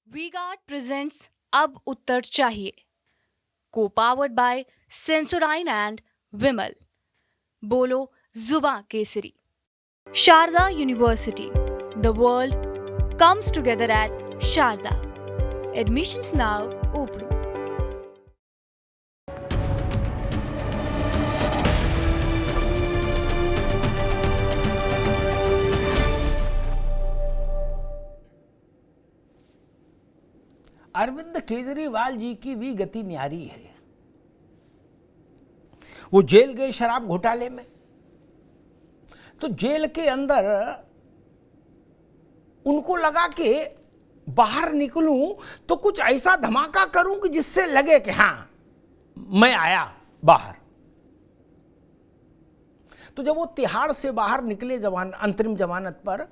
We guard presents अब उत्तर चाहिए, को powered by Sensodyne and Vimal. बोलो जुबा केसरी। Sharda university, the world comes together at Sharda. Admissions now open. Arvind Kejriwal ji की भी गति न्यारी है। वो जेल गए शराब घोटाले में, तो जेल के अंदर उनको लगा कि बाहर निकलूं तो कुछ ऐसा धमाका करूं कि जिससे लगे कि हां मैं आया बाहर। तो जब वो तिहाड़ से बाहर निकले अंतरिम जमानत पर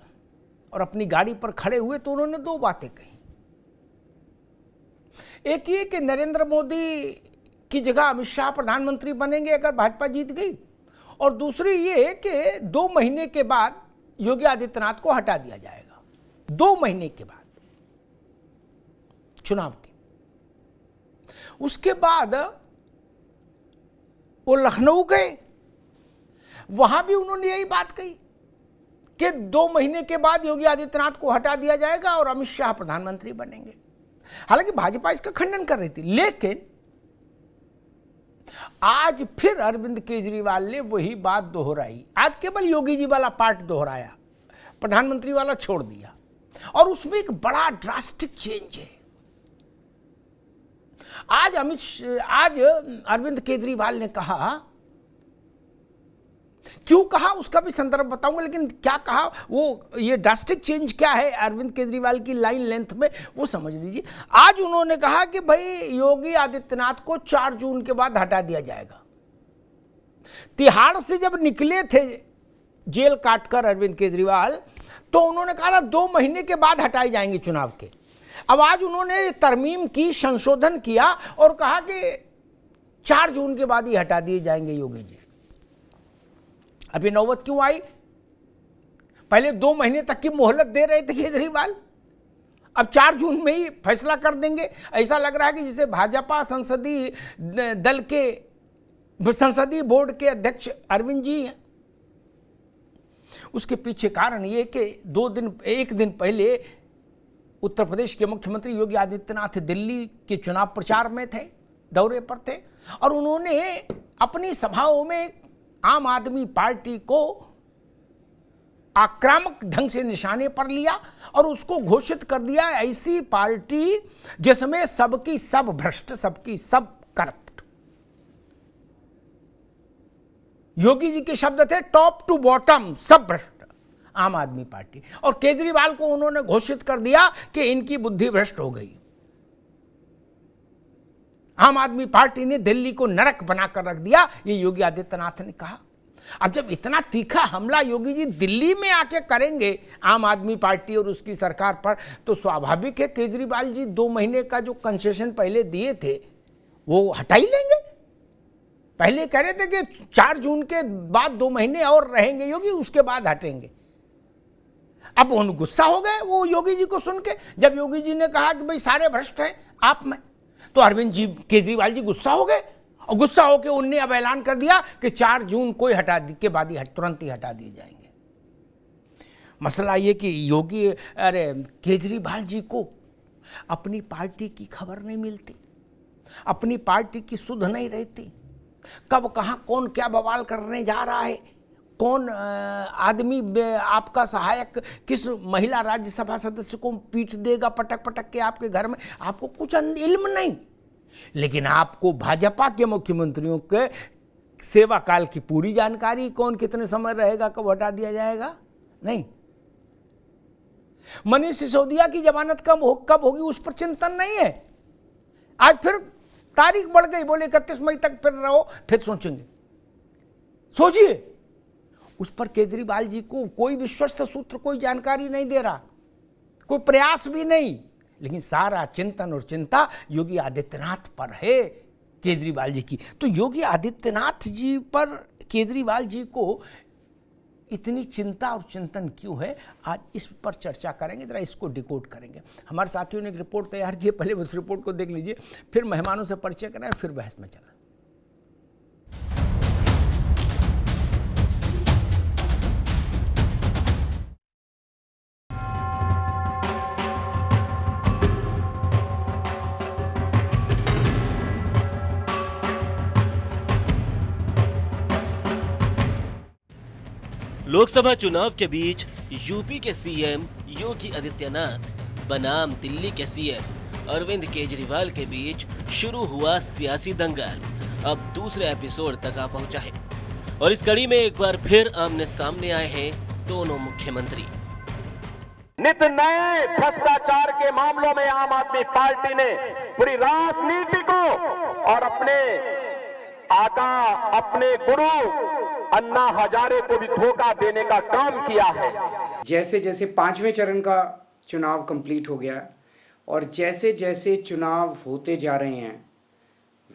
और अपनी गाड़ी पर खड़े हुए तो उन्होंने दो बातें कही। एक ये कि नरेंद्र मोदी की जगह अमित शाह प्रधानमंत्री बनेंगे अगर भाजपा जीत गई, और दूसरी ये कि 2 महीने के बाद योगी आदित्यनाथ को हटा दिया जाएगा। 2 महीने के बाद चुनाव के। उसके बाद वो लखनऊ गए, वहां भी उन्होंने यही बात कही कि 2 महीने के बाद योगी आदित्यनाथ को हटा दिया जाएगा और अमित शाह प्रधानमंत्री बनेंगे। हालांकि भाजपा इसका खंडन कर रही थी, लेकिन आज फिर अरविंद केजरीवाल ने वही बात दोहराई। आज केवल योगी जी वाला पार्ट दोहराया, प्रधानमंत्री वाला छोड़ दिया, और उसमें एक बड़ा ड्रास्टिक चेंज है। आज अरविंद केजरीवाल ने कहा, क्यों कहा उसका भी संदर्भ बताऊंगा, लेकिन क्या कहा वो, ये ड्रास्टिक चेंज क्या है अरविंद केजरीवाल की लाइन लेंथ में, वो समझ लीजिए। आज उन्होंने कहा कि भाई योगी आदित्यनाथ को 4 जून के बाद हटा दिया जाएगा। तिहाड़ से जब निकले थे जेल काटकर अरविंद केजरीवाल, तो उन्होंने कहा 2 महीने के बाद हटाए जाएंगे चुनाव के। अब आज उन्होंने तरमीम की, संशोधन किया और कहा कि 4 जून के बाद ही हटा दिए जाएंगे योगी जी। अभी नौबत क्यों आई? पहले 2 महीने तक की मोहलत दे रहे थे केजरीवाल, अब 4 जून में ही फैसला कर देंगे। ऐसा लग रहा है कि जैसे भाजपा संसदीय दल के संसदीय बोर्ड के अध्यक्ष अरविंद जी हैं। उसके पीछे कारण ये कि 1 दिन पहले उत्तर प्रदेश के मुख्यमंत्री योगी आदित्यनाथ दिल्ली के चुनाव प्रचार में थे, दौरे पर थे, और उन्होंने अपनी सभाओं में आम आदमी पार्टी को आक्रामक ढंग से निशाने पर लिया और उसको घोषित कर दिया ऐसी पार्टी जिसमें सबकी सब भ्रष्ट, सबकी सब करप्ट। योगी जी के शब्द थे टॉप टू बॉटम सब भ्रष्ट आम आदमी पार्टी, और केजरीवाल को उन्होंने घोषित कर दिया कि इनकी बुद्धि भ्रष्ट हो गई। आम आदमी पार्टी ने दिल्ली को नरक बनाकर रख दिया, ये योगी आदित्यनाथ ने कहा। अब जब इतना तीखा हमला योगी जी दिल्ली में आके करेंगे आम आदमी पार्टी और उसकी सरकार पर, तो स्वाभाविक है केजरीवाल जी 2 महीने का जो कंसेशन पहले दिए थे वो हटा ही लेंगे। पहले कह रहे थे कि 4 जून के बाद 2 महीने और रहेंगे योगी, उसके बाद हटेंगे। अब उन गुस्सा हो गए वो योगी जी को सुन के, जब योगी जी ने कहा कि भाई सारे भ्रष्ट हैं आप में, तो अरविंद जी केजरीवाल जी गुस्सा हो गए, और गुस्सा होकर उनने अब ऐलान कर दिया कि 4 जून को के बाद ही तुरंत ही हटा दिए जाएंगे। मसला ये कि केजरीवाल जी को अपनी पार्टी की खबर नहीं मिलती, अपनी पार्टी की सुध नहीं रहती, कब कहां कौन क्या बवाल करने जा रहा है, कौन आदमी आपका सहायक किस महिला राज्यसभा सदस्य को पीट देगा पटक पटक के आपके घर में, आपको कुछ इल्म नहीं। लेकिन आपको भाजपा के मुख्यमंत्रियों के सेवा काल की पूरी जानकारी, कौन कितने समय रहेगा, कब हटा दिया जाएगा, नहीं। मनीष सिसोदिया की जमानत कब होगी उस पर चिंतन नहीं है। आज फिर तारीख बढ़ गई, बोले 31 मई तक फिर रहो, फिर सोचेंगे। सोचिए, उस पर केजरीवाल जी को कोई विश्वस्त सूत्र, कोई जानकारी नहीं दे रहा, कोई प्रयास भी नहीं, लेकिन सारा चिंतन और चिंता योगी आदित्यनाथ पर है केजरीवाल जी की। तो योगी आदित्यनाथ जी पर केजरीवाल जी को इतनी चिंता और चिंतन क्यों है, आज इस पर चर्चा करेंगे, जरा इसको डिकोड करेंगे। हमारे साथियों ने एक रिपोर्ट तैयार की है, पहले उस रिपोर्ट को देख लीजिए, फिर मेहमानों से परिचय कराएं, फिर बहस में चलें। लोकसभा चुनाव के बीच यूपी के सीएम योगी आदित्यनाथ बनाम दिल्ली के सीएम अरविंद केजरीवाल के बीच शुरू हुआ सियासी दंगल अब दूसरे एपिसोड तक आ पहुंचा है और इस कड़ी में एक बार फिर आमने सामने आए हैं दोनों मुख्यमंत्री। नित नए भ्रष्टाचार के मामलों में आम आदमी पार्टी ने पूरी राजनीति को और अपने आका, अपने गुरु अन्ना हजारे को भी धोखा देने का काम किया है। जैसे जैसे 5वें चरण का चुनाव कंप्लीट हो गया और जैसे जैसे चुनाव होते जा रहे हैं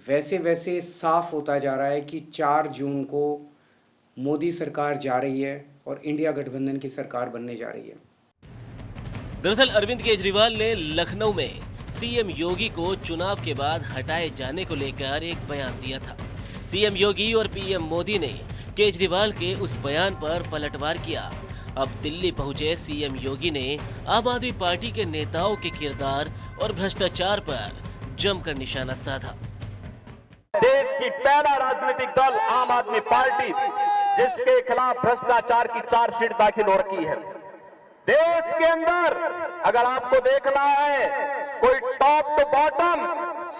वैसे वैसे साफ होता जा रहा है कि 4 जून को मोदी सरकार जा रही है और इंडिया गठबंधन की सरकार बनने जा रही है। दरअसल अरविंद केजरीवाल ने लखनऊ में सीएम योगी को चुनाव के बाद हटाए जाने को लेकर एक बयान दिया था। सीएम योगी और पीएम मोदी ने केजरीवाल के उस बयान पर पलटवार किया। अब दिल्ली पहुंचे सीएम योगी ने आम आदमी पार्टी के नेताओं के किरदार और भ्रष्टाचार पर जमकर निशाना साधा। देश की पहला राजनीतिक दल आम आदमी पार्टी जिसके खिलाफ भ्रष्टाचार की चार्जशीट दाखिल हो रखी है। देश के अंदर अगर आपको देखना है कोई टॉप टू बॉटम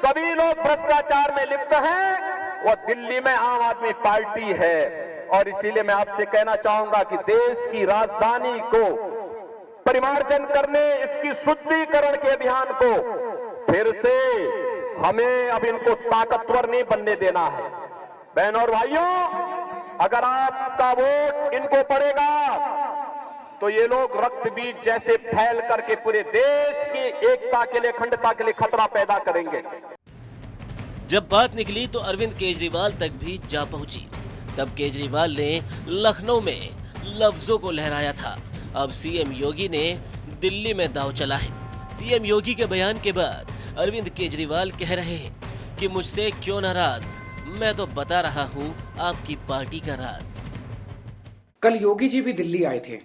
सभी लोग भ्रष्टाचार में लिप्त हैं, वो दिल्ली में आम आदमी पार्टी है। और इसीलिए मैं आपसे कहना चाहूंगा कि देश की राजधानी को परिमार्जन करने, इसकी शुद्धिकरण के अभियान को फिर से हमें अब इनको ताकतवर नहीं बनने देना है। बहनों और भाइयों, अगर आपका वोट इनको पड़ेगा तो ये लोग रक्त बीज जैसे फैल करके पूरे देश की एकता के लिए, अखंडता के लिए खतरा पैदा करेंगे। जब बात निकली तो अरविंद केजरीवाल तक भी जा पहुंची। तब केजरीवाल ने लखनऊ में लफ्जों को लहराया था। अब सीएम योगी ने दिल्ली में दांव चला है। सीएम योगी के बयान के बाद अरविंद केजरीवाल कह रहे हैं कि मुझसे क्यों नाराज, मैं तो बता रहा हूं आपकी पार्टी का राज। कल योगी जी भी दिल्ली आए थे।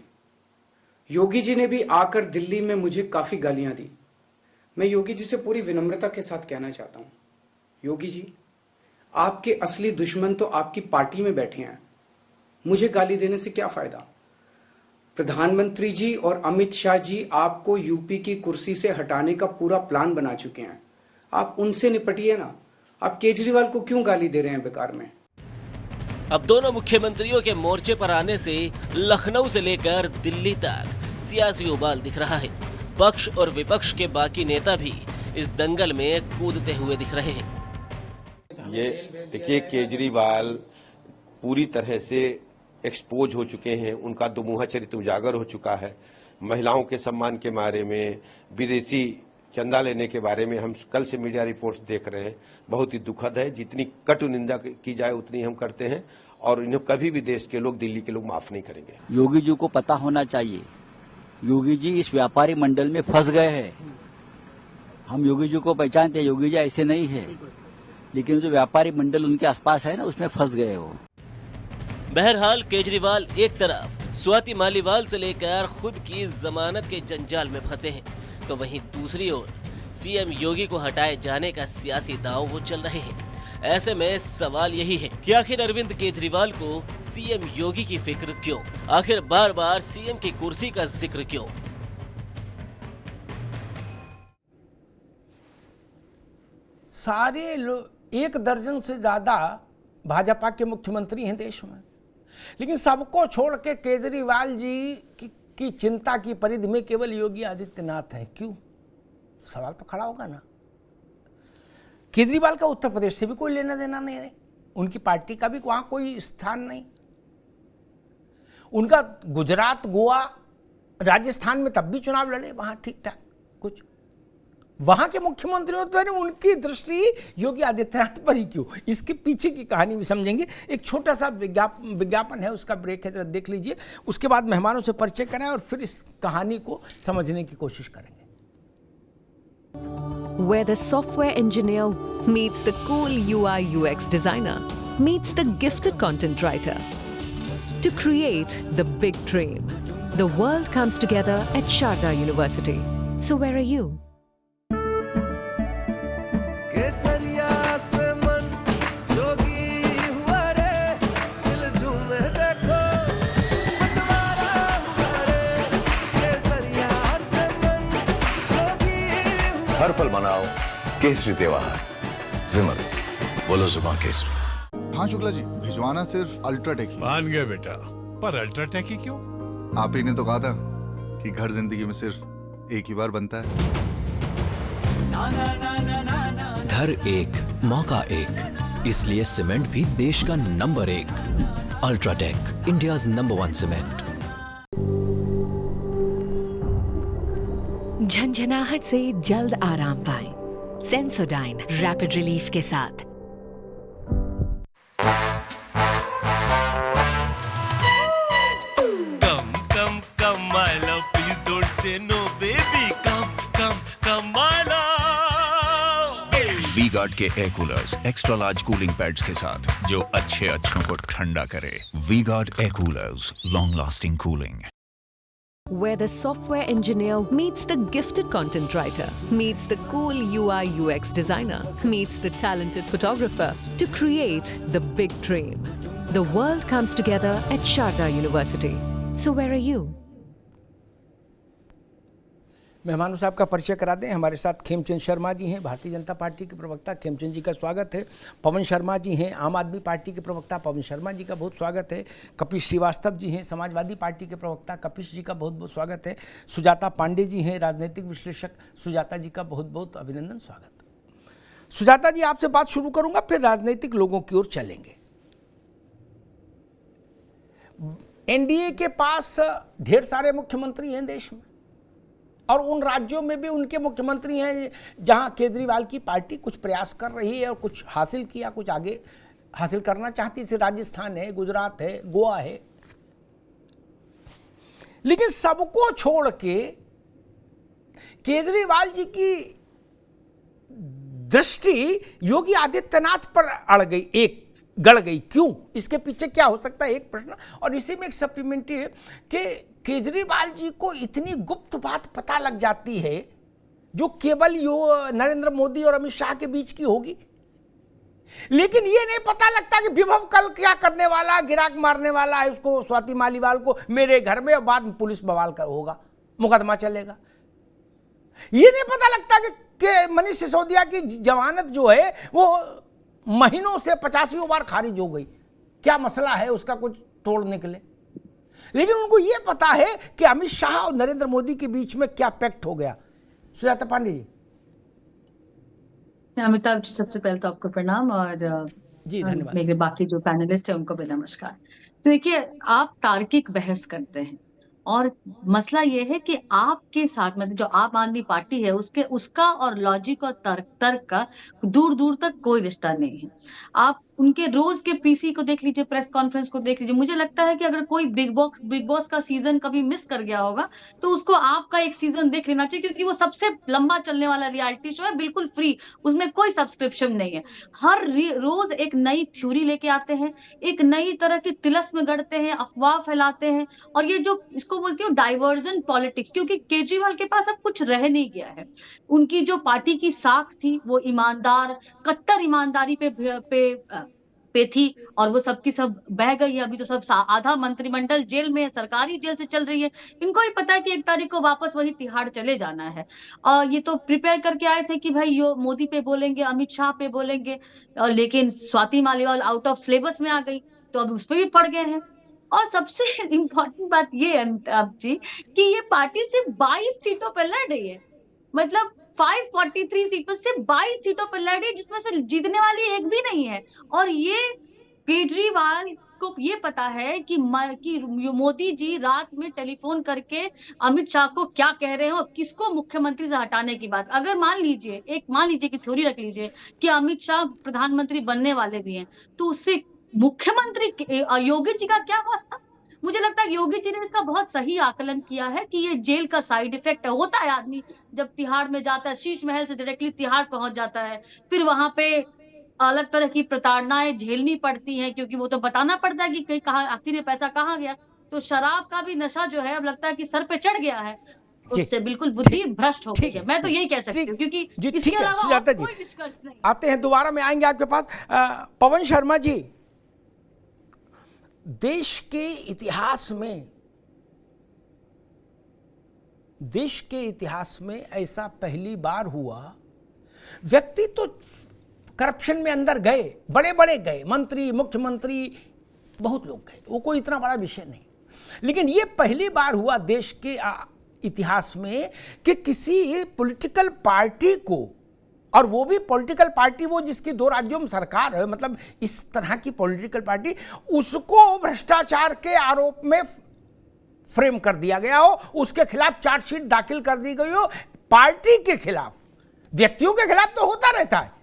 योगी जी ने भी आकर दिल्ली में मुझे काफी गालियां दी। मैं योगी जी से पूरी विनम्रता के साथ कहना चाहता हूं, योगी जी, आपके असली दुश्मन तो आपकी पार्टी में बैठे हैं। मुझे गाली देने से क्या फायदा। प्रधानमंत्री जी और अमित शाह जी आपको यूपी की कुर्सी से हटाने का पूरा प्लान बना चुके हैं। आप उनसे निपटिए ना। आप केजरीवाल को क्यों गाली दे रहे हैं बेकार में। अब दोनों मुख्यमंत्रियों के मोर्चे पर आने से लखनऊ से लेकर दिल्ली तक सियासी उबाल दिख रहा है। पक्ष और विपक्ष के बाकी नेता भी इस दंगल में कूदते हुए दिख रहे हैं। ये देखिए, केजरीवाल पूरी तरह से एक्सपोज हो चुके हैं। उनका दुमुहा चरित्र उजागर हो चुका है। महिलाओं के सम्मान के बारे में, विदेशी चंदा लेने के बारे में हम कल से मीडिया रिपोर्ट्स देख रहे हैं। बहुत ही दुखद है। जितनी कटु निंदा की जाए उतनी हम करते हैं और इन्हें कभी भी देश के लोग, दिल्ली के लोग माफ नहीं करेंगे। योगी जी को पता होना चाहिए, योगी जी इस व्यापारी मंडल में फंस गए हैं। हम योगी जी को पहचानते हैं, योगी जी ऐसे नहीं है, लेकिन जो व्यापारी मंडल उनके आसपास है ना, उसमें फंस गए हो। बहरहाल केजरीवाल एक तरफ स्वाति मालीवाल से लेकर खुद की जमानत के जंजाल में फंसे हैं, तो वहीं दूसरी ओर सीएम योगी को हटाए जाने का सियासी दांव वो चल रहे हैं। ऐसे में सवाल यही है कि आखिर अरविंद केजरीवाल को सीएम योगी की फिक्र क्यों? आखिर बार बार सीएम की कुर्सी का जिक्र क्यों? सारे लोग, 1 दर्जन से ज्यादा भाजपा के मुख्यमंत्री हैं देश में, लेकिन सबको छोड़ के केजरीवाल जी की चिंता की परिधि में केवल योगी आदित्यनाथ हैं। क्यों? सवाल तो खड़ा होगा ना। केजरीवाल का उत्तर प्रदेश से भी कोई लेना देना नहीं है, उनकी पार्टी का भी वहां कोई स्थान नहीं। उनका गुजरात, गोवा, राजस्थान में तब भी चुनाव लड़े, वहां ठीक ठाक कुछ। वहां के मुख्यमंत्री होते हैं, उनकी दृष्टि योगी आदित्यनाथ पर ही क्यों? इसके पीछे की कहानी भी समझेंगे। एक छोटा सा विज्ञापन है, उसका ब्रेक है, जरा देख लीजिए। उसके बाद मेहमानों से परिचय कराएं और फिर इस कहानी को समझने की कोशिश करेंगे। Where the software engineer meets the cool UI UX designer, meets the gifted content writer to create the big dream. The world comes together at Sharda University. So where are you? केसरिया से मन जोगी हुआ रे, दिल झूमे देखो बंटवारा हुआ रे। केसरिया से मन जोगी हुआ। हर पल मनाओ केसरी त्योहार। विमल, बोलो जुबान केसरी। हाँ शुक्ला जी, भिजवाना सिर्फ अल्ट्राटेक ही। मान गए बेटा, पर अल्ट्राटेक ही क्यों? आप ही ने तो कहा था कि घर जिंदगी में सिर्फ एक ही बार बनता है। घर एक, मौका एक, इसलिए सीमेंट भी देश का number 1। UltraTech, India's number 1 cement. झंझनाहट से जल्द आराम पाएं। सेंसोडाइन रैपिड रिलीफ के साथ। Come come come my love, please don't say no baby, come come come my love. V Guard के air coolers extra large cooling pads के साथ, जो अच्छों को ठंडा करे। V Guard air coolers, long lasting cooling. Where the software engineer meets the gifted content writer, meets the cool UI UX designer, meets the talented photographer to create the big dream. The world comes together at Sharda University. So where are you? मेहमानों साहब का परिचय करा दें। हमारे साथ खेमचंद शर्मा जी हैं, Bharatiya Janata party के प्रवक्ता। खेमचंद जी का स्वागत है। पवन शर्मा जी हैं, आम आदमी पार्टी के प्रवक्ता। पवन शर्मा जी का बहुत स्वागत है। कपिश श्रीवास्तव जी हैं, समाजवादी पार्टी के प्रवक्ता। कपिश जी का बहुत बहुत स्वागत है। सुजाता पांडे जी हैं, राजनीतिक विश्लेषक। सुजाता जी का बहुत बहुत अभिनंदन, स्वागत। सुजाता जी, आपसे बात शुरू करूंगा, फिर राजनीतिक लोगों की ओर चलेंगे। एनडीए के पास ढेर सारे मुख्यमंत्री हैं देश में, और उन राज्यों में भी उनके मुख्यमंत्री हैं जहां केजरीवाल की पार्टी कुछ प्रयास कर रही है और कुछ हासिल किया, कुछ आगे हासिल करना चाहती है। जैसे राजस्थान है, गुजरात है, गोवा है। लेकिन सबको छोड़ के केजरीवाल जी की दृष्टि योगी आदित्यनाथ पर गड़ गई। क्यों? इसके पीछे क्या हो सकता है, एक प्रश्न। और इसी में एक सप्लीमेंट्री है कि केजरीवाल जी को इतनी गुप्त बात पता लग जाती है जो केवल नरेंद्र मोदी और अमित शाह के बीच की होगी, लेकिन ये नहीं पता लगता कि विभव कल क्या करने वाला, गिराक मारने वाला है उसको, स्वाति मालीवाल को, मेरे घर में, और बाद में पुलिस बवाल का होगा, मुकदमा चलेगा। ये नहीं पता लगता कि मनीष सिसोदिया की जमानत जो है वो महीनों से 50 बार खारिज हो गई। क्या मसला है उसका, कुछ तोड़ निकले। लेकिन उनको यह पता है कि अमित शाह और नरेंद्र मोदी के बीच में क्या पैक्ट हो गया। सुजाता पांडे जी। अमिताभ जी, सबसे पहले तो आपको प्रणाम, और जी धन्यवाद। मेरे बाकी जो पैनलिस्ट है उनको भी नमस्कार। तो देखिए, आप तार्किक बहस करते हैं, और मसला ये है कि आपके साथ मतलब जो आम आदमी पार्टी है उसका और लॉजिक और तर्क का दूर दूर तक कोई रिश्ता नहीं है। आप उनके रोज के पीसी को देख लीजिए, प्रेस कॉन्फ्रेंस को देख लीजिए। मुझे लगता है कि अगर कोई बिग बॉस का सीजन कभी मिस कर गया होगा तो उसको आपका एक सीजन देख लेना चाहिए, क्योंकि वो सबसे लंबा चलने वाला रियलिटी शो है, बिल्कुल फ्री, उसमें कोई सब्सक्रिप्शन नहीं है। हर रोज एक नई थ्योरी लेके आते हैं, एक नई तरह की तिलस्म गढ़ते हैं, अफवाह फैलाते हैं, और ये जो इसको बोलती हूँ डाइवर्जन पॉलिटिक्स, क्योंकि केजरीवाल के पास अब कुछ रह नहीं गया है। उनकी जो पार्टी की साख थी वो ईमानदार, कट्टर ईमानदारी पे थी, और वो सबकी सब बह गई है। अभी तो सब आधा मंत्रिमंडल जेल में है, सरकारी जेल से चल रही है। इनको भी पता है कि 1 तारीख को वापस वही तिहाड़ चले जाना है, और ये तो प्रिपेयर करके आए थे कि भाई यो मोदी पे बोलेंगे, अमित शाह पे बोलेंगे, और लेकिन Swati Maliwal out of syllabus में आ गई तो अब उस पर भी पड़ गए हैं। और सबसे इम्पोर्टेंट बात ये है अमिताभ जी कि ये पार्टी सिर्फ 22 सीटों पर लड़ रही है, मतलब 543 सीट पर से 22 सीटों पर लड़ रही है, जिसमें से जीतने वाली एक भी नहीं है। और ये केजरीवाल आपको ये पता है कि मोदी जी रात में टेलीफोन करके अमित शाह को क्या कह रहे हैं और किसको मुख्यमंत्री से हटाने की बात? अगर मान लीजिए कि थ्योरी रख लीजिए कि अमित शाह प्रधानमंत्री बनने वाले भी हैं, तो उससे मुख्यमंत्री योगी जी का क्या वास्ता? मुझे लगता है योगी जी ने इसका बहुत सही आकलन किया है कि ये जेल का साइड इफेक्ट है। होता है आदमी जब तिहाड़ में जाता है, शीश महल से डायरेक्टली तिहाड़ पहुंच जाता है, फिर वहां पे अलग तरह की प्रताड़नाएं झेलनी पड़ती हैं, क्योंकि वो तो बताना पड़ता है कि कहीं कहाँ आखिर ये पैसा कहाँ गया। तो शराब का भी नशा जो है अब लगता है कि सर पे चढ़ गया है, उससे बिल्कुल बुद्धि भ्रष्ट हो गई है। मैं तो यही कह सकती हूँ, क्योंकि इसके अलावा और कोई निष्कर्ष नहीं। आते हैं, दोबारा में आएंगे आपके पास। पवन शर्मा जी, देश के इतिहास में ऐसा पहली बार हुआ, व्यक्ति तो करप्शन में अंदर गए, बड़े बड़े गए, मंत्री, मुख्यमंत्री, बहुत लोग गए, वो कोई इतना बड़ा विषय नहीं, लेकिन ये पहली बार हुआ देश के इतिहास में कि किसी पॉलिटिकल पार्टी को, और वो भी पॉलिटिकल पार्टी वो जिसकी 2 राज्यों में सरकार है, मतलब इस तरह की पॉलिटिकल पार्टी, उसको भ्रष्टाचार के आरोप में फ्रेम कर दिया गया हो, उसके खिलाफ चार्जशीट दाखिल कर दी गई हो। पार्टी के खिलाफ, व्यक्तियों के खिलाफ तो होता रहता है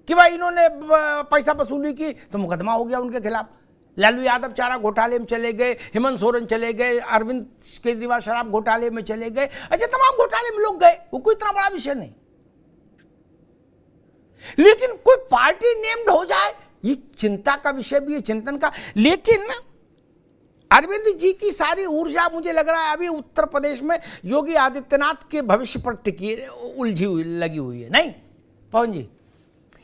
कि भाई इन्होंने पैसा वसूली की तो मुकदमा हो गया उनके खिलाफ। लालू यादव चारा घोटाले में चले गए, हेमंत सोरेन चले गए, अरविंद केजरीवाल शराब घोटाले में चले गए, ऐसे तमाम घोटाले में लोग गए, वो कोई इतना बड़ा विषय नहीं। लेकिन कोई पार्टी नेम्ड हो जाए, ये चिंता का विषय भी है, चिंतन का। लेकिन अरविंद जी की सारी ऊर्जा मुझे लग रहा है अभी उत्तर प्रदेश में योगी आदित्यनाथ के भविष्य पर टिकी उलझी हुई लगी हुई है, नहीं पवन जी?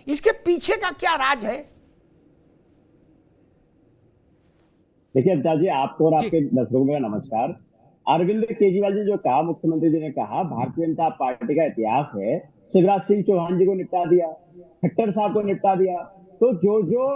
इसके पीछे का क्या राज है? देखिए अमिताभ जी, आपको और आपके दर्शकों का नमस्कार। अरविंद केजरीवाल जी जो कहा, मुख्यमंत्री जी ने कहा, भारतीय जनता पार्टी का इतिहास है, शिवराज सिंह चौहान जी को निपटा दिया, खट्टर साहब को निपटा दिया, तो जो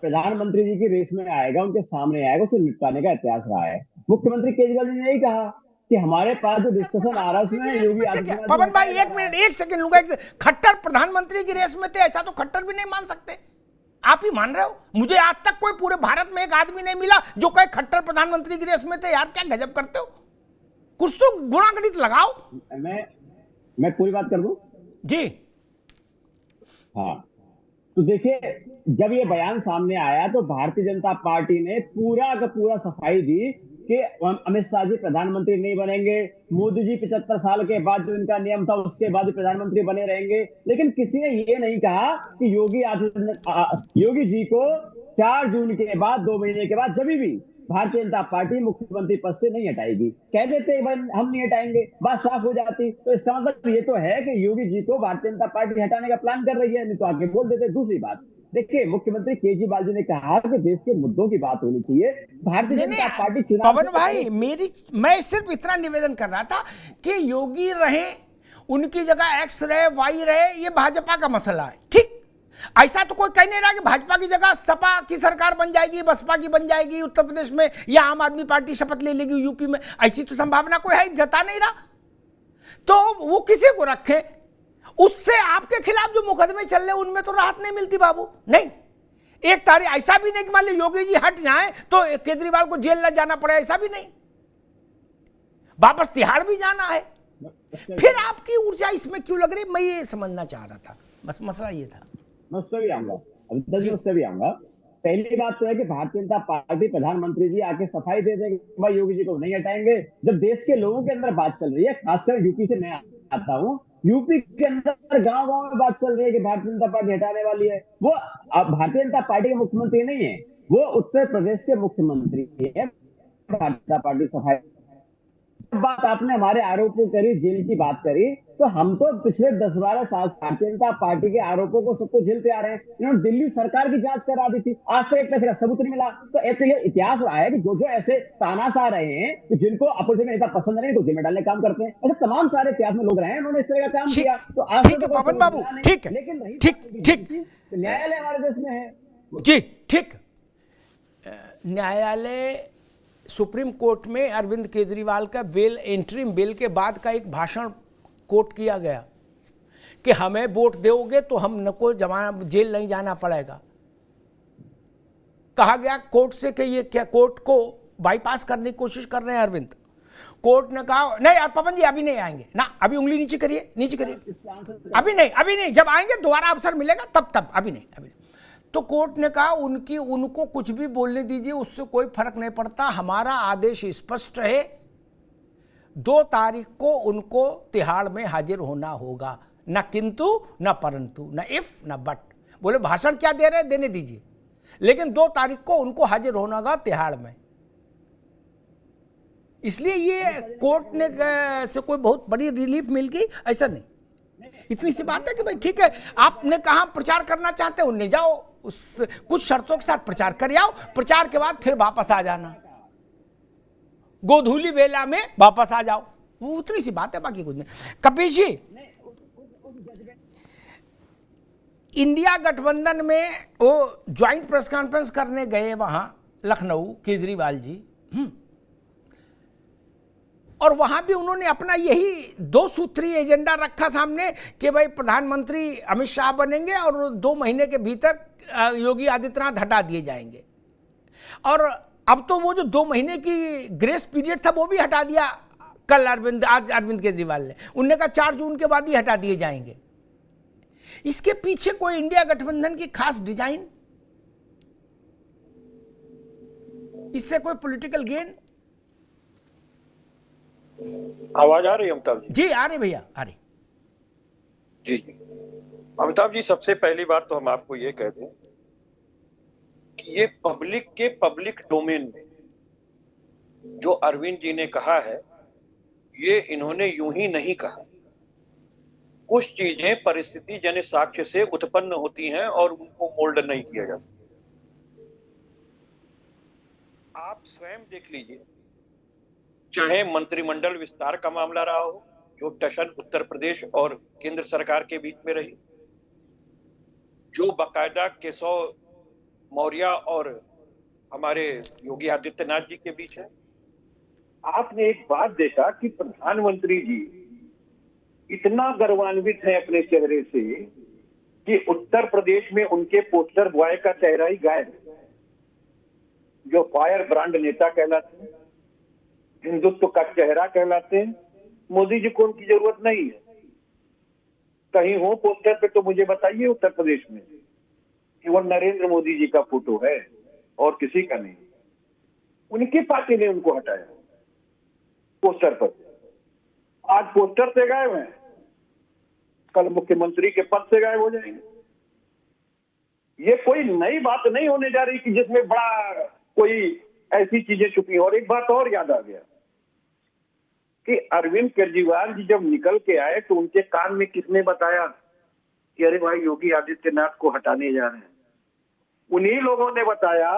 प्रधानमंत्री जी की रेस में आएगा, उनके सामने आएगा, उसे निपटाने का इतिहास रहा है। मुख्यमंत्री केजरीवाल जी ने यही कहा कि हमारे पास जो डिस्कशन आ रहा है उसमें योगी आदित्यनाथ। पवन भाई, 1 मिनट, 1 सेकंड लूंगा। खट्टर प्रधानमंत्री की रेस में थे, ऐसा तो खट्टर भी नहीं मान सकते। आप ही मान रहे हो? मुझे आज तक कोई पूरे भारत में एक आदमी नहीं मिला जो कहे खट्टर प्रधानमंत्री की रेस में थे। यार क्या गजब करते हो, कुछ तो गुणागणित लगाओ। मैं पूरी बात कर दूं जी? हाँ, तो देखिए, जब ये बयान सामने आया तो भारतीय जनता पार्टी ने पूरा का पूरा सफाई दी कि अमित शाह जी प्रधानमंत्री नहीं बनेंगे, मोदी जी 75 साल के बाद जो इनका नियम था उसके बाद भी प्रधानमंत्री बने रहेंगे। लेकिन किसी ने ये नहीं कहा कि योगी जी को 4 जून के बाद, 2 महीने के बाद, जब भी भारतीय जनता पार्टी मुख्यमंत्री पद से नहीं हटाएगी। कह देते हम नहीं हटाएंगे, बात साफ हो जाती। तो इसका मतलब ये तो है कि योगी जी को भारतीय जनता पार्टी हटाने का प्लान कर रही है, नहीं तो आगे बोल देते। दूसरी बात, देखिए, मुख्यमंत्री केजरीवाल जी ने कहा कि देश के मुद्दों की बात होनी चाहिए। भारतीय जनता पार्टी चुनाव। पवन भाई, मैं सिर्फ इतना निवेदन कर रहा था कि योगी रहे, उनकी जगह एक्स रहे, वाई रहे, ये भाजपा का मसला है, ठीक? ऐसा तो कोई कह नहीं रहा कि भाजपा की जगह सपा की सरकार बन जाएगी, बसपा की बन जाएगी उत्तर प्रदेश में, या आम आदमी पार्टी शपथ ले लेगी यूपी में। ऐसी तो संभावना कोई है, जता नहीं रहा। तो वो किसी को रखे, उससे आपके खिलाफ जो मुकदमे चल रहे उनमें तो राहत नहीं मिलती बाबू। नहीं, एक तारीख ऐसा भी नहीं कि मान लो योगी जी हट जाएं तो केजरीवाल को जेल न जाना पड़े, ऐसा भी नहीं, वापस तिहाड़ भी जाना है। फिर आपकी ऊर्जा इसमें क्यों लग रही, मैं ये समझना चाह रहा था, बस मसला ये था। मैं उस पर भी आऊंगा। पहली बात तो है कि भारतीय जनता पार्टी प्रधानमंत्री जी आके सफाई दे देंगे, भाई योगी जी को नहीं हटाएंगे। जब देश के लोगों के अंदर बात चल रही है, खासकर यूपी से मैं आता हूँ, यूपी के अंदर गांव-गांव में बात चल रही है कि भारतीय जनता पार्टी हटाने वाली है। वो भारतीय जनता पार्टी के मुख्यमंत्री नहीं है, वो उत्तर प्रदेश के मुख्यमंत्री है। भारतीय जनता पार्टी सफाई बात आपने हमारे आरोपों करी, जेल की बात करी, तो हम तो पिछले 10-12 साल भारतीय जनता पार्टी के आरोपों को सबको झेलते आ रहे हैं। इन्होंने दिल्ली सरकार की जांच करा दी थी, आज तक एक पैसे का सबूत नहीं मिला। तो एक ये इतिहास रहा है कि जो ऐसे तानाशाह रहे हैं कि जिनको अपोजिशन नेता पसंद नहीं तो जिम्मे डालने काम करते हैं, ऐसे तमाम सारे इतिहास में लोग रहे हैं, उन्होंने इस तरह का काम किया। तो आज ठीक है पवन बाबू, ठीक है, लेकिन ठीक, न्यायालय हमारे देश में है जी, ठीक। न्यायालय, सुप्रीम कोर्ट में अरविंद केजरीवाल का बेल, एंट्रीम बेल के बाद का एक भाषण कोट किया गया कि हमें वोट दोगे तो हम न को जेल नहीं जाना पड़ेगा। कहा गया कोर्ट से कि ये क्या कोर्ट को बाईपास करने की कोशिश कर रहे हैं अरविंद। कोर्ट ने कहा नहीं पवन जी अभी नहीं आएंगे ना, अभी उंगली नीचे करिए, नीचे करिए, अभी नहीं, जब आएंगे दोबारा अवसर मिलेगा तब, अभी नहीं। तो कोर्ट ने कहा उनको कुछ भी बोलने दीजिए, उससे कोई फर्क नहीं पड़ता, हमारा आदेश स्पष्ट है, 2 तारीख को उनको तिहाड़ में हाजिर होना होगा, न किंतु न परंतु, न इफ न बट। बोले भाषण क्या दे रहे देने दीजिए, लेकिन 2 तारीख को उनको हाजिर होना होगा तिहाड़ में। इसलिए ये कोर्ट ने से कोई बहुत बड़ी रिलीफ मिल गई ऐसा नहीं, इतनी सी बात है कि भाई ठीक है आपने कहा प्रचार करना चाहते हो, नहीं जाओ, उस कुछ शर्तों के साथ प्रचार कर आओ, प्रचार के बाद फिर वापस आ जाना, गोधूली बेला में वापस आ जाओ, वो उतनी सी बात है, बाकी कुछ नहीं। कपिल जी, इंडिया गठबंधन में वो ज्वाइंट प्रेस कॉन्फ्रेंस करने गए वहां लखनऊ केजरीवाल जी, और वहां भी उन्होंने अपना यही 2 सूत्री एजेंडा रखा सामने कि भाई प्रधानमंत्री अमित शाह बनेंगे और 2 महीने के भीतर योगी आदित्यनाथ हटा दिए जाएंगे। और अब तो वो जो 2 महीने की ग्रेस पीरियड था वो भी हटा दिया कल आज अरविंद केजरीवाल ने, उन्होंने कहा 4 जून के बाद ही हटा दिए जाएंगे। इसके पीछे कोई इंडिया गठबंधन की खास डिजाइन, इससे कोई पॉलिटिकल गेन? आवाज आ रही है अमिताभ जी? जी आ रही भैया, आ रही। जी अमिताभ जी, सबसे पहली बात तो हम आपको ये कह दें कि ये पब्लिक के पब्लिक डोमेन में जो अरविंद जी ने कहा है, ये इन्होंने यूं ही नहीं कहा। कुछ चीजें परिस्थिति जन्य साक्ष्य से उत्पन्न होती हैं और उनको मोल्ड नहीं किया जा सकता। आप स्वयं देख लीजिए, चाहे मंत्रिमंडल विस्तार का मामला रहा हो, जो टशन उत्तर प्रदेश और केंद्र सरकार के बीच में रही, जो बाकायदा केशव मौर्य और हमारे योगी आदित्यनाथ जी के बीच है। आपने एक बात देखा कि प्रधानमंत्री जी इतना गर्वान्वित है अपने चेहरे से कि उत्तर प्रदेश में उनके पोस्टर बॉय का चेहरा ही गायब है, जो फायर ब्रांड नेता कहलाते हैं, हिंदुत्व का चेहरा कहलाते हैं। मोदी जी को उनकी जरूरत नहीं है। कहीं हो पोस्टर पे तो मुझे बताइए उत्तर प्रदेश में कि वो नरेंद्र मोदी जी का फोटो है और किसी का नहीं। उनकी पार्टी ने उनको हटाया पोस्टर पर। आज पोस्टर से गायब हैं, कल मुख्यमंत्री के पद से गायब हो जाएंगे। ये कोई नई बात नहीं होने जा रही कि जिसमें बड़ा कोई ऐसी चीजें छुपी। और एक बात और याद आ गया कि अरविंद केजरीवाल जी जब निकल के आए तो उनके कान में किसने बताया कि अरे भाई योगी आदित्यनाथ को हटाने जा रहे हैं? उन्हीं लोगों ने बताया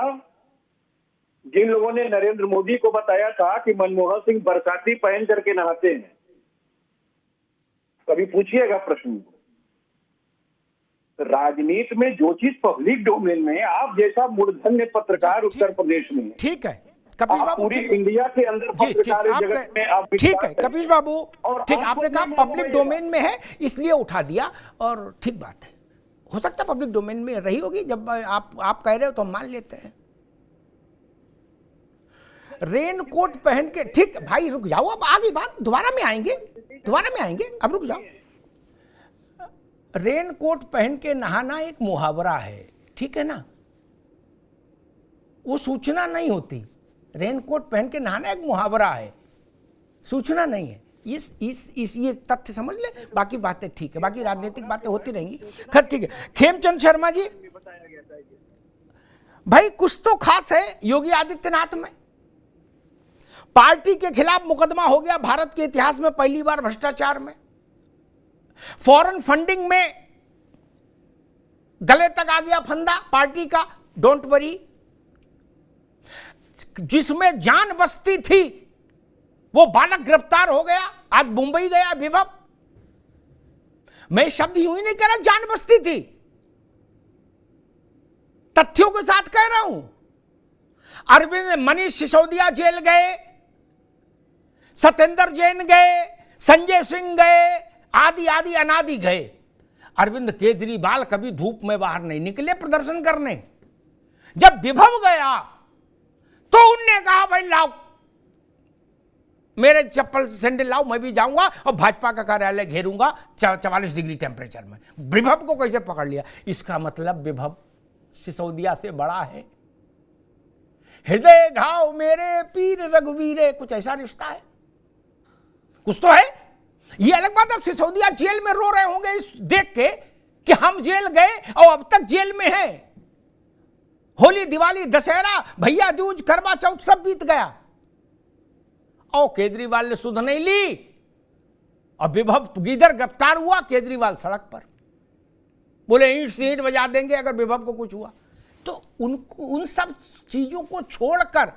जिन लोगों ने नरेंद्र मोदी को बताया था कि मनमोहन सिंह बरसाती पहन करके नहाते हैं। कभी पूछिएगा प्रश्न को। राजनीति में जो चीज पब्लिक डोमेन में, आप जैसा मूर्धन्य पत्रकार उत्तर प्रदेश में, ठीक है कपिश बाबू, पूरी इंडिया के अंदर पत्रकार जगत में आप, ठीक है कपिश बाबू, ठीक, आपने कहा पब्लिक डोमेन में है इसलिए उठा दिया, और ठीक बात है, हो सकता है पब्लिक डोमेन में रही होगी। जब आप कह रहे हो तो हम मान लेते हैं। रेन कोट पहन के, ठीक भाई रुक जाओ, अब आगे बात दोबारा में आएंगे, अब रुक जाओ। रेन कोट पहन के नहाना एक मुहावरा है, ठीक है ना, वो सूचना नहीं होती। रेन कोट पहन के नहाना एक मुहावरा है, सूचना नहीं है। ये तथ्य समझ ले, बाकी बातें ठीक है, बाकी राजनीतिक बातें होती रहेंगी। खैर ठीक है। खेमचंद शर्मा जी, भाई कुछ तो खास है योगी आदित्यनाथ में। पार्टी के खिलाफ मुकदमा हो गया भारत के इतिहास में पहली बार भ्रष्टाचार में। फॉरेन फंडिंग में गले तक आ गया फंदा पार्टी का, डोंट वरी। जिसमें जान बसती थी वो बालक गिरफ्तार हो गया, आज मुंबई गया विभव। मैं शब्द यूं ही नहीं कह रहा, जान बसती थी, तथ्यों के साथ कह रहा हूं। अरविंद मनीष सिसोदिया जेल गए, सत्येंद्र जैन गए, संजय सिंह गए, आदि आदि अनादि गए। अरविंद केजरीवाल कभी धूप में बाहर नहीं निकले प्रदर्शन करने। जब विभव गया तो उनने कहा भाई लाओ मेरे चप्पल सैंडल लाओ, मैं भी जाऊंगा और भाजपा का कार्यालय घेरूंगा 44 डिग्री टेम्परेचर में। विभव को कैसे पकड़ लिया? इसका मतलब विभव सिसोदिया से बड़ा है। हृदय घाव मेरे पीर रघुवीरे, कुछ ऐसा रिश्ता है, कुछ तो है। ये अलग बात, अब सिसोदिया जेल में रो रहे होंगे इस देख के कि हम जेल गए और अब तक जेल में हैं। होली, दिवाली, दशहरा, भैया दूज, करवा चौथ सब बीत गया और केजरीवाल ने सुध नहीं ली और विभव गीदर गिरफ्तार हुआ, केजरीवाल सड़क पर बोले ईंट से ईंट बजा देंगे अगर विभव को कुछ हुआ। तो उनको उन सब चीजों को छोड़कर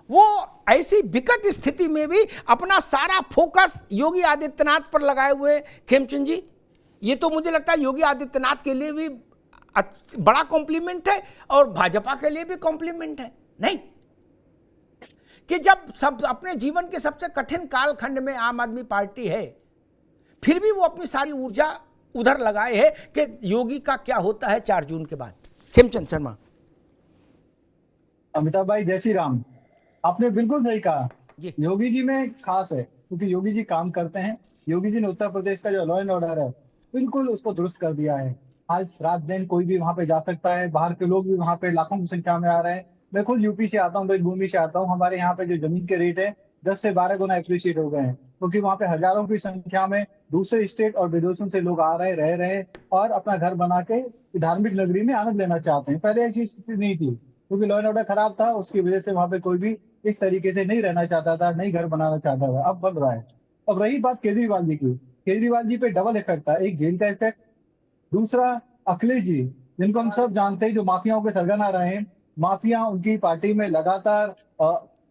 वो ऐसी विकट स्थिति में भी अपना सारा फोकस योगी आदित्यनाथ पर लगाए हुए। खेमचंद जी, ये तो मुझे लगता है योगी आदित्यनाथ के लिए भी बड़ा कॉम्प्लीमेंट है और भाजपा के लिए भी कॉम्प्लीमेंट है, नहीं? कि जब सब अपने जीवन के सबसे कठिन कालखंड में आम आदमी पार्टी है, फिर भी वो अपनी सारी ऊर्जा उधर लगाए है कि योगी का क्या होता है 4 जून के बाद। खेमचंद शर्मा। अमिताभ भाई, जय श्री राम। आपने बिल्कुल सही कहा, योगी जी में खास है क्योंकि योगी जी काम करते हैं। योगी जी ने उत्तर प्रदेश का जो लॉ एंड ऑर्डर है बिल्कुल उसको दुरुस्त कर दिया है। आज रात दिन कोई भी वहां पे जा सकता है, बाहर के लोग भी वहां पे लाखों की संख्या में आ रहे हैं। मैं खुद यूपी से आता हूँ, ब्रजभूमि से आता हूँ। हमारे यहाँ पे जो जमीन के रेट है 10 से 12 गुना एप्रिशिएट हो गए हैं क्योंकि वहाँ पे हजारों की संख्या में दूसरे स्टेट और विदेशों से लोग आ रहे, रह रहे और अपना घर बना के धार्मिक नगरी में आनंद लेना चाहते हैं। पहले ऐसी स्थिति नहीं थी क्योंकि लॉ एंड ऑर्डर खराब था, उसकी वजह से वहाँ पे कोई भी इस तरीके से नहीं रहना चाहता था, नहीं घर बनाना चाहता था। अब बन रहा है। अब रही बात केजरीवाल जी की, केजरीवाल जी पे डबल इफेक्ट था, एक जेल का इफेक्ट, दूसरा अखिलेश जी जिनको हम सब जानते हैं जो माफियाओं के सरगना रहे हैं। माफिया उनकी पार्टी में लगातार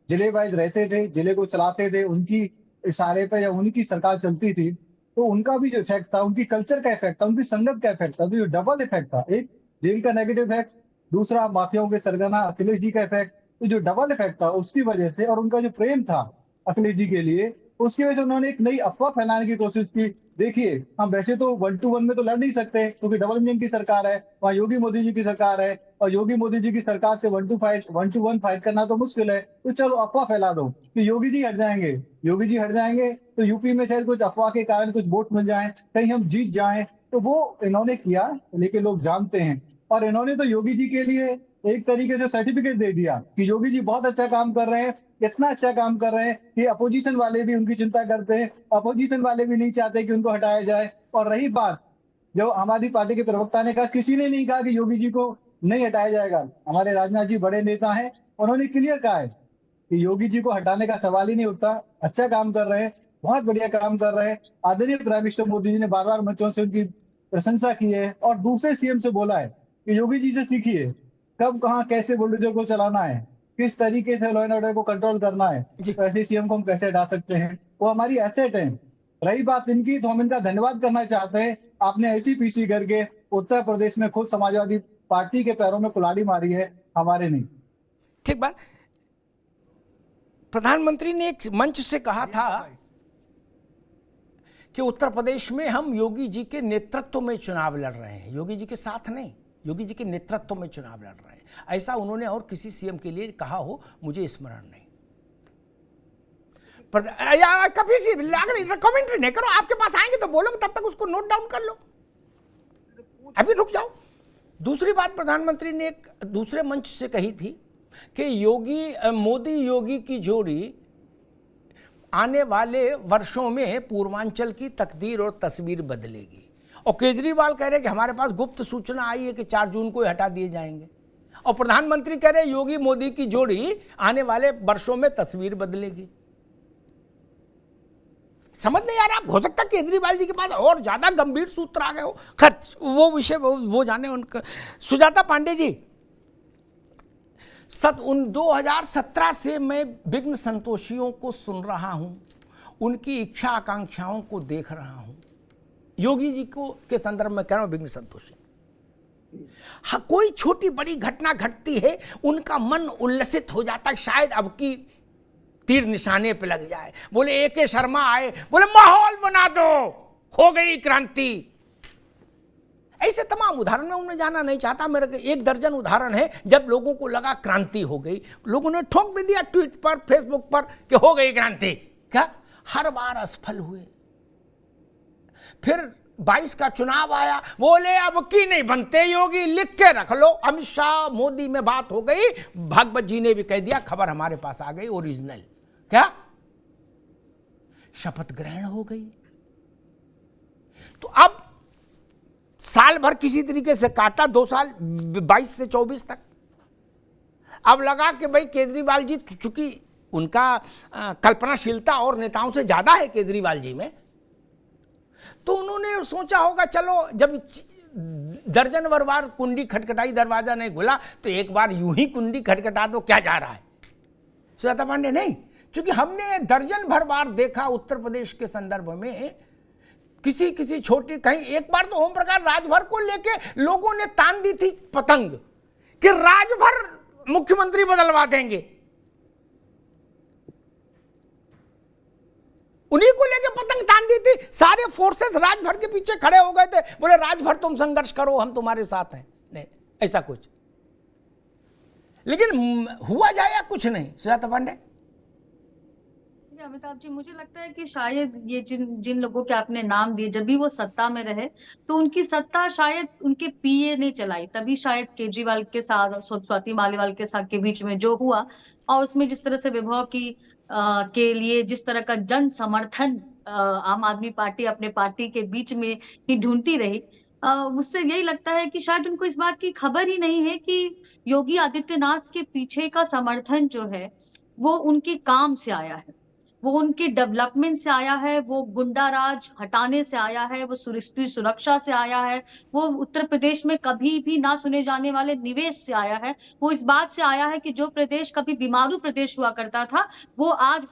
जिले वाइज रहते थे, जिले को चलाते थे, उनकी इशारे पे या उनकी सरकार चलती थी, तो उनका भी जो इफेक्ट था, उनकी कल्चर का इफेक्ट था, उनकी संगत का इफेक्ट था। तो जो डबल इफेक्ट था, एक जेल का नेगेटिव इफेक्ट, दूसरा माफियाओं के सरगना अखिलेश जी का इफेक्ट। तो जो डबल इफेक्ट था उसकी वजह से और उनका जो प्रेम था अखिलेश जी के लिए, उसकी वजह से उन्होंने एक नई अफवाह फैलाने की कोशिश की। देखिए, हम वैसे तो 1-to-1 में तो लड़ नहीं सकते क्योंकि डबल इंजन की सरकार है, वहाँ योगी मोदी जी की सरकार है और योगी मोदी जी की सरकार से 1-to-1 फाइट करना तो मुश्किल है। तो चलो अफवाह फैला दो कि योगी जी हट जाएंगे, योगी जी हट जाएंगे तो यूपी में शायद कुछ अफवाह के कारण कुछ वोट मिल जाए, कहीं हम जीत जाएं। तो वो इन्होंने किया, लेकिन लोग जानते हैं। और इन्होंने तो योगी जी के लिए एक तरीके से सर्टिफिकेट दे दिया कि योगी जी बहुत अच्छा काम कर रहे हैं, इतना अच्छा काम कर रहे हैं कि अपोजिशन वाले भी उनकी चिंता करते हैं, अपोजिशन वाले भी नहीं चाहते कि उनको हटाया जाए। और रही बात जो आम आदमी पार्टी के प्रवक्ता ने कहा, किसी ने नहीं कहा कि योगी जी को नहीं हटाया जाएगा। हमारे राजनाथ जी बड़े नेता हैं, उन्होंने क्लियर कहा है कि योगी जी को हटाने का सवाल ही नहीं उठता। अच्छा काम कर रहे हैं, बहुत बढ़िया काम कर रहे हैं। आदरणीय प्राइम मिनिस्टर मोदी जी ने बार बार मंचों से उनकी प्रशंसा की है और दूसरे सीएम से बोला है कि योगी जी से सीखिए कब कहाँ कैसे बुलडोजर को चलाना है, किस तरीके से लॉ एंड ऑर्डर को कंट्रोल करना है। तो ऐसे सीएम को हम कैसे हटा सकते हैं, वो हमारी एसेट है। रही बात इनकी, तो हम इनका धन्यवाद करना चाहते हैं। आपने ऐसी पीसी करके उत्तर प्रदेश में खुद समाजवादी पार्टी के पैरों में कुल्हाड़ी मारी है, हमारे नहीं। ठीक बात। प्रधानमंत्री ने एक मंच से कहा था कि उत्तर प्रदेश में हम योगी जी के नेतृत्व में चुनाव लड़ रहे हैं, योगी जी के साथ नहीं, योगी जी के नेतृत्व में चुनाव लड़ रहे हैं। ऐसा उन्होंने और किसी सीएम के लिए कहा हो मुझे स्मरण नहीं। कभी सी कमेंट्री नहीं करो, आपके पास आएंगे तो बोलोगे, तब तक उसको नोट डाउन कर लो, अभी रुक जाओ। दूसरी बात प्रधानमंत्री ने एक दूसरे मंच से कही थी कि मोदी योगी की जोड़ी आने वाले वर्षों में पूर्वांचल की तकदीर और तस्वीर बदलेगी। और केजरीवाल कह रहे कि हमारे पास गुप्त सूचना आई है कि 4 जून को हटा दिए जाएंगे। और प्रधानमंत्री कह रहे योगी मोदी की जोड़ी आने वाले वर्षों में तस्वीर बदलेगी। समझ नहीं आ रहा। हो सकता है केजरीवाल जी के पास और ज्यादा गंभीर सूत्र आ गए हो। खैर वो विषय वो जाने उनका। सुजाता पांडे जी, 2017 से मैं विघ्न संतोषियों को सुन रहा हूं, उनकी इच्छा आकांक्षाओं को देख रहा हूं। योगी जी को के संदर्भ में कह रहा हूं, विघ्न संतोषी। हाँ, कोई छोटी बड़ी घटना घटती है उनका मन उल्लसित हो जाता है, शायद अब की तीर निशाने पे लग जाए। बोले AK शर्मा आए, बोले माहौल बना दो, हो गई क्रांति। ऐसे तमाम उदाहरण में उन्हें जाना नहीं चाहता। मेरे एक दर्जन उदाहरण है जब लोगों को लगा क्रांति हो गई, लोगों ने ठोक भी दिया ट्वीट पर, फेसबुक पर कि हो गई क्रांति। क्या हर बार असफल हुए। फिर 22 का चुनाव आया, बोले अब की नहीं बनते योगी, लिख के रख लो। अमित शाह मोदी में बात हो गई, भागवत जी ने भी कह दिया खबर हमारे पास आ गई ओरिजिनल। क्या शपथ ग्रहण हो गई। तो अब साल भर किसी तरीके से काटा, 2 साल 22 से 24 तक। अब लगा कि भाई केजरीवाल जी, चूंकि उनका कल्पनाशीलता और नेताओं से ज्यादा है केजरीवाल जी में, तो उन्होंने सोचा होगा चलो जब दर्जन भर बार कुंडी खटखटाई दरवाजा नहीं खुला तो एक बार यूं ही कुंडी खटखटा दो, क्या जा रहा है। सुजाता पांडे नहीं, क्योंकि हमने दर्जन भर बार देखा उत्तर प्रदेश के संदर्भ में, किसी छोटी, कहीं एक बार तो ओम प्रकाश राजभर को लेके लोगों ने तान दी थी पतंग कि राजभर मुख्यमंत्री बदलवा देंगे, उन्हीं को लेके पतंग तान दी थी। सारे फोर्सेस राजभर के पीछे खड़े हो गए थे, बोले राजभर तुम संघर्ष करो, हम तुम्हारे साथ हैं। नहीं, ऐसा कुछ, लेकिन हुआ जाया कुछ नहीं। सुजाता पांडे, अमिताभ जी, मुझे लगता है कि शायद ये जिन लोगों के आपने नाम दिए, जब भी वो सत्ता में रहे तो उनकी सत्ता शायद उनके पीए ने चलाई, तभी शायद केजरीवाल के साथ, स्वाति मालीवाल के साथ के बीच में जो हुआ, और उसमें जिस तरह से विभव की के लिए जिस तरह का जन समर्थन आम आदमी पार्टी अपने पार्टी के बीच में ही ढूंढती रही, मुझसे यही लगता है कि शायद उनको इस बात की खबर ही नहीं है कि योगी आदित्यनाथ के पीछे का समर्थन जो है वो उनके काम से आया है, वो उनके डेवलपमेंट से आया है, वो गुंडा राज हटाने से आया है, वो सुरक्षा से आया है, वो उत्तर प्रदेश में कभी भी ना सुने जाने वाले निवेश से आया है, वो इस बात से आया है कि जो प्रदेश कभी बीमारू प्रदेश हुआ करता था वो आज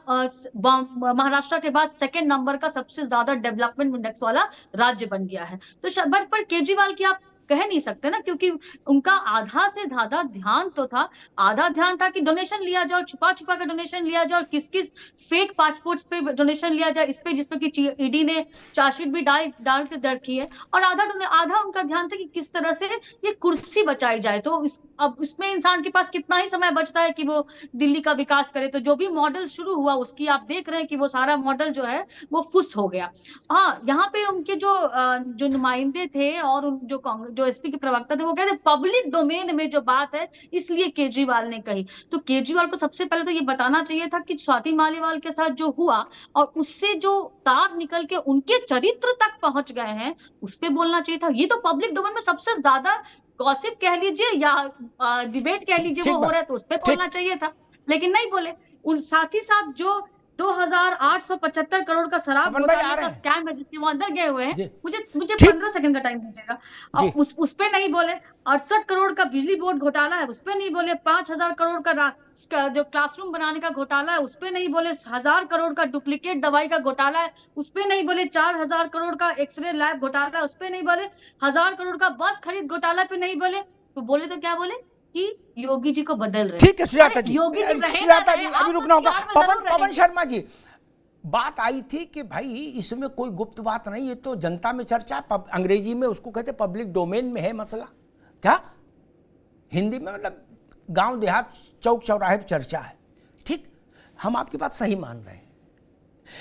महाराष्ट्र के बाद 2nd नंबर का सबसे ज्यादा डेवलपमेंट इंडेक्स वाला राज्य बन गया है। तो पर केजरीवाल की आप कह नहीं सकते ना, क्योंकि उनका आधा से ज्यादा ध्यान तो था, आधा ध्यान था कि डोनेशन लिया जाए, छुपा छुपा के डोनेशन लिया जाए, और किस किस फेक पासपोर्ट्स पे डोनेशन लिया जाए, इस पे जिसपे कि ईडी ने चार्जशीट भी डाल के रखी है, और आधा उनका ध्यान था कि किस तरह से ये कुर्सी बचाई जाए। तो अब इसमें इंसान के पास कितना ही समय बचता है कि वो दिल्ली का विकास करे। तो जो भी मॉडल शुरू हुआ उसकी आप देख रहे हैं कि वो सारा मॉडल जो है वो फुस हो गया। हाँ, यहाँ पे उनके जो नुमाइंदे थे और जो एसपी के प्रवक्ता थे वो कहते पब्लिक डोमेन में जो बात है इसलिए केजरीवाल ने कही। तो केजरीवाल को सबसे पहले तो ये बताना चाहिए था कि स्वाति मालीवाल के साथ जो हुआ और उससे जो तार निकल के उनके चरित्र तक पहुंच गए हैं उस पर बोलना चाहिए था। ये तो पब्लिक डोमेन में सबसे ज्यादा गॉसिप कह लीजिए या डिबेट कह लीजिए वो हो रहा है, तो उस पर बोलना चाहिए था, लेकिन नहीं बोले। साथ ही साथ जो 2875 करोड़ का शराब घोटाले का स्कैम है जिसके वो अंदर गए हुए हैं, मुझे 15 सेकंड का टाइम दीजिएगा, उस पे नहीं बोले। 68 करोड़ का बिजली बोर्ड घोटाला है उस पे नहीं बोले। 5000 करोड़ का जो क्लासरूम बनाने का घोटाला है उस पे नहीं बोले। 1000 करोड़ का डुप्लीकेट दवाई का घोटाला है उस पे नहीं बोले। 4000 करोड़ का एक्सरे लैब घोटाला है उस पे नहीं बोले। 1000 करोड़ का बस खरीद घोटाला पे नहीं बोले। तो बोले तो क्या बोले कि योगी जी को बदल रहे। ठीक है सुजाता जी, सुजाता जी अभी रुकना होगा। पवन शर्मा जी, बात आई थी कि भाई इसमें कोई गुप्त बात नहीं, ये तो जनता में चर्चा, अंग्रेजी में उसको कहते पब्लिक डोमेन में है मसला, क्या हिंदी में मतलब गांव देहात चौक चौराहे पर चर्चा है। ठीक, हम आपकी बात सही मान रहे हैं,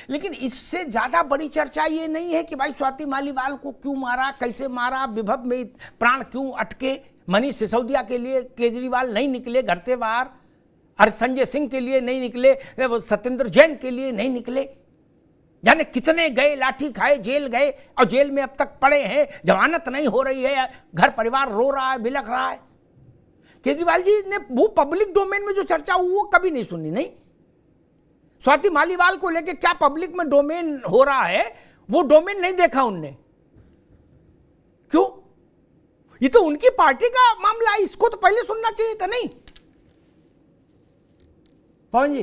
लेकिन इससे ज्यादा बड़ी चर्चा ये नहीं है कि भाई स्वाति मालीवाल को क्यों मारा, कैसे मारा, विभव में प्राण क्यों अटके, मनीष सिसोदिया के लिए केजरीवाल नहीं निकले घर से बाहर, और संजय सिंह के लिए नहीं निकले, सत्येंद्र जैन के लिए नहीं निकले, जाने कितने गए, लाठी खाए, जेल गए और जेल में अब तक पड़े हैं, जमानत नहीं हो रही है, घर परिवार रो रहा है, बिलख रहा है। केजरीवाल जी ने वो पब्लिक डोमेन में जो चर्चा हुई वो कभी नहीं सुनी। नहीं, स्वाति मालीवाल को लेके क्या पब्लिक में डोमेन हो रहा है वो डोमेन नहीं देखा उनने। क्यों? ये तो उनकी पार्टी का मामला है, इसको तो पहले सुनना चाहिए था। नहीं पवन जी,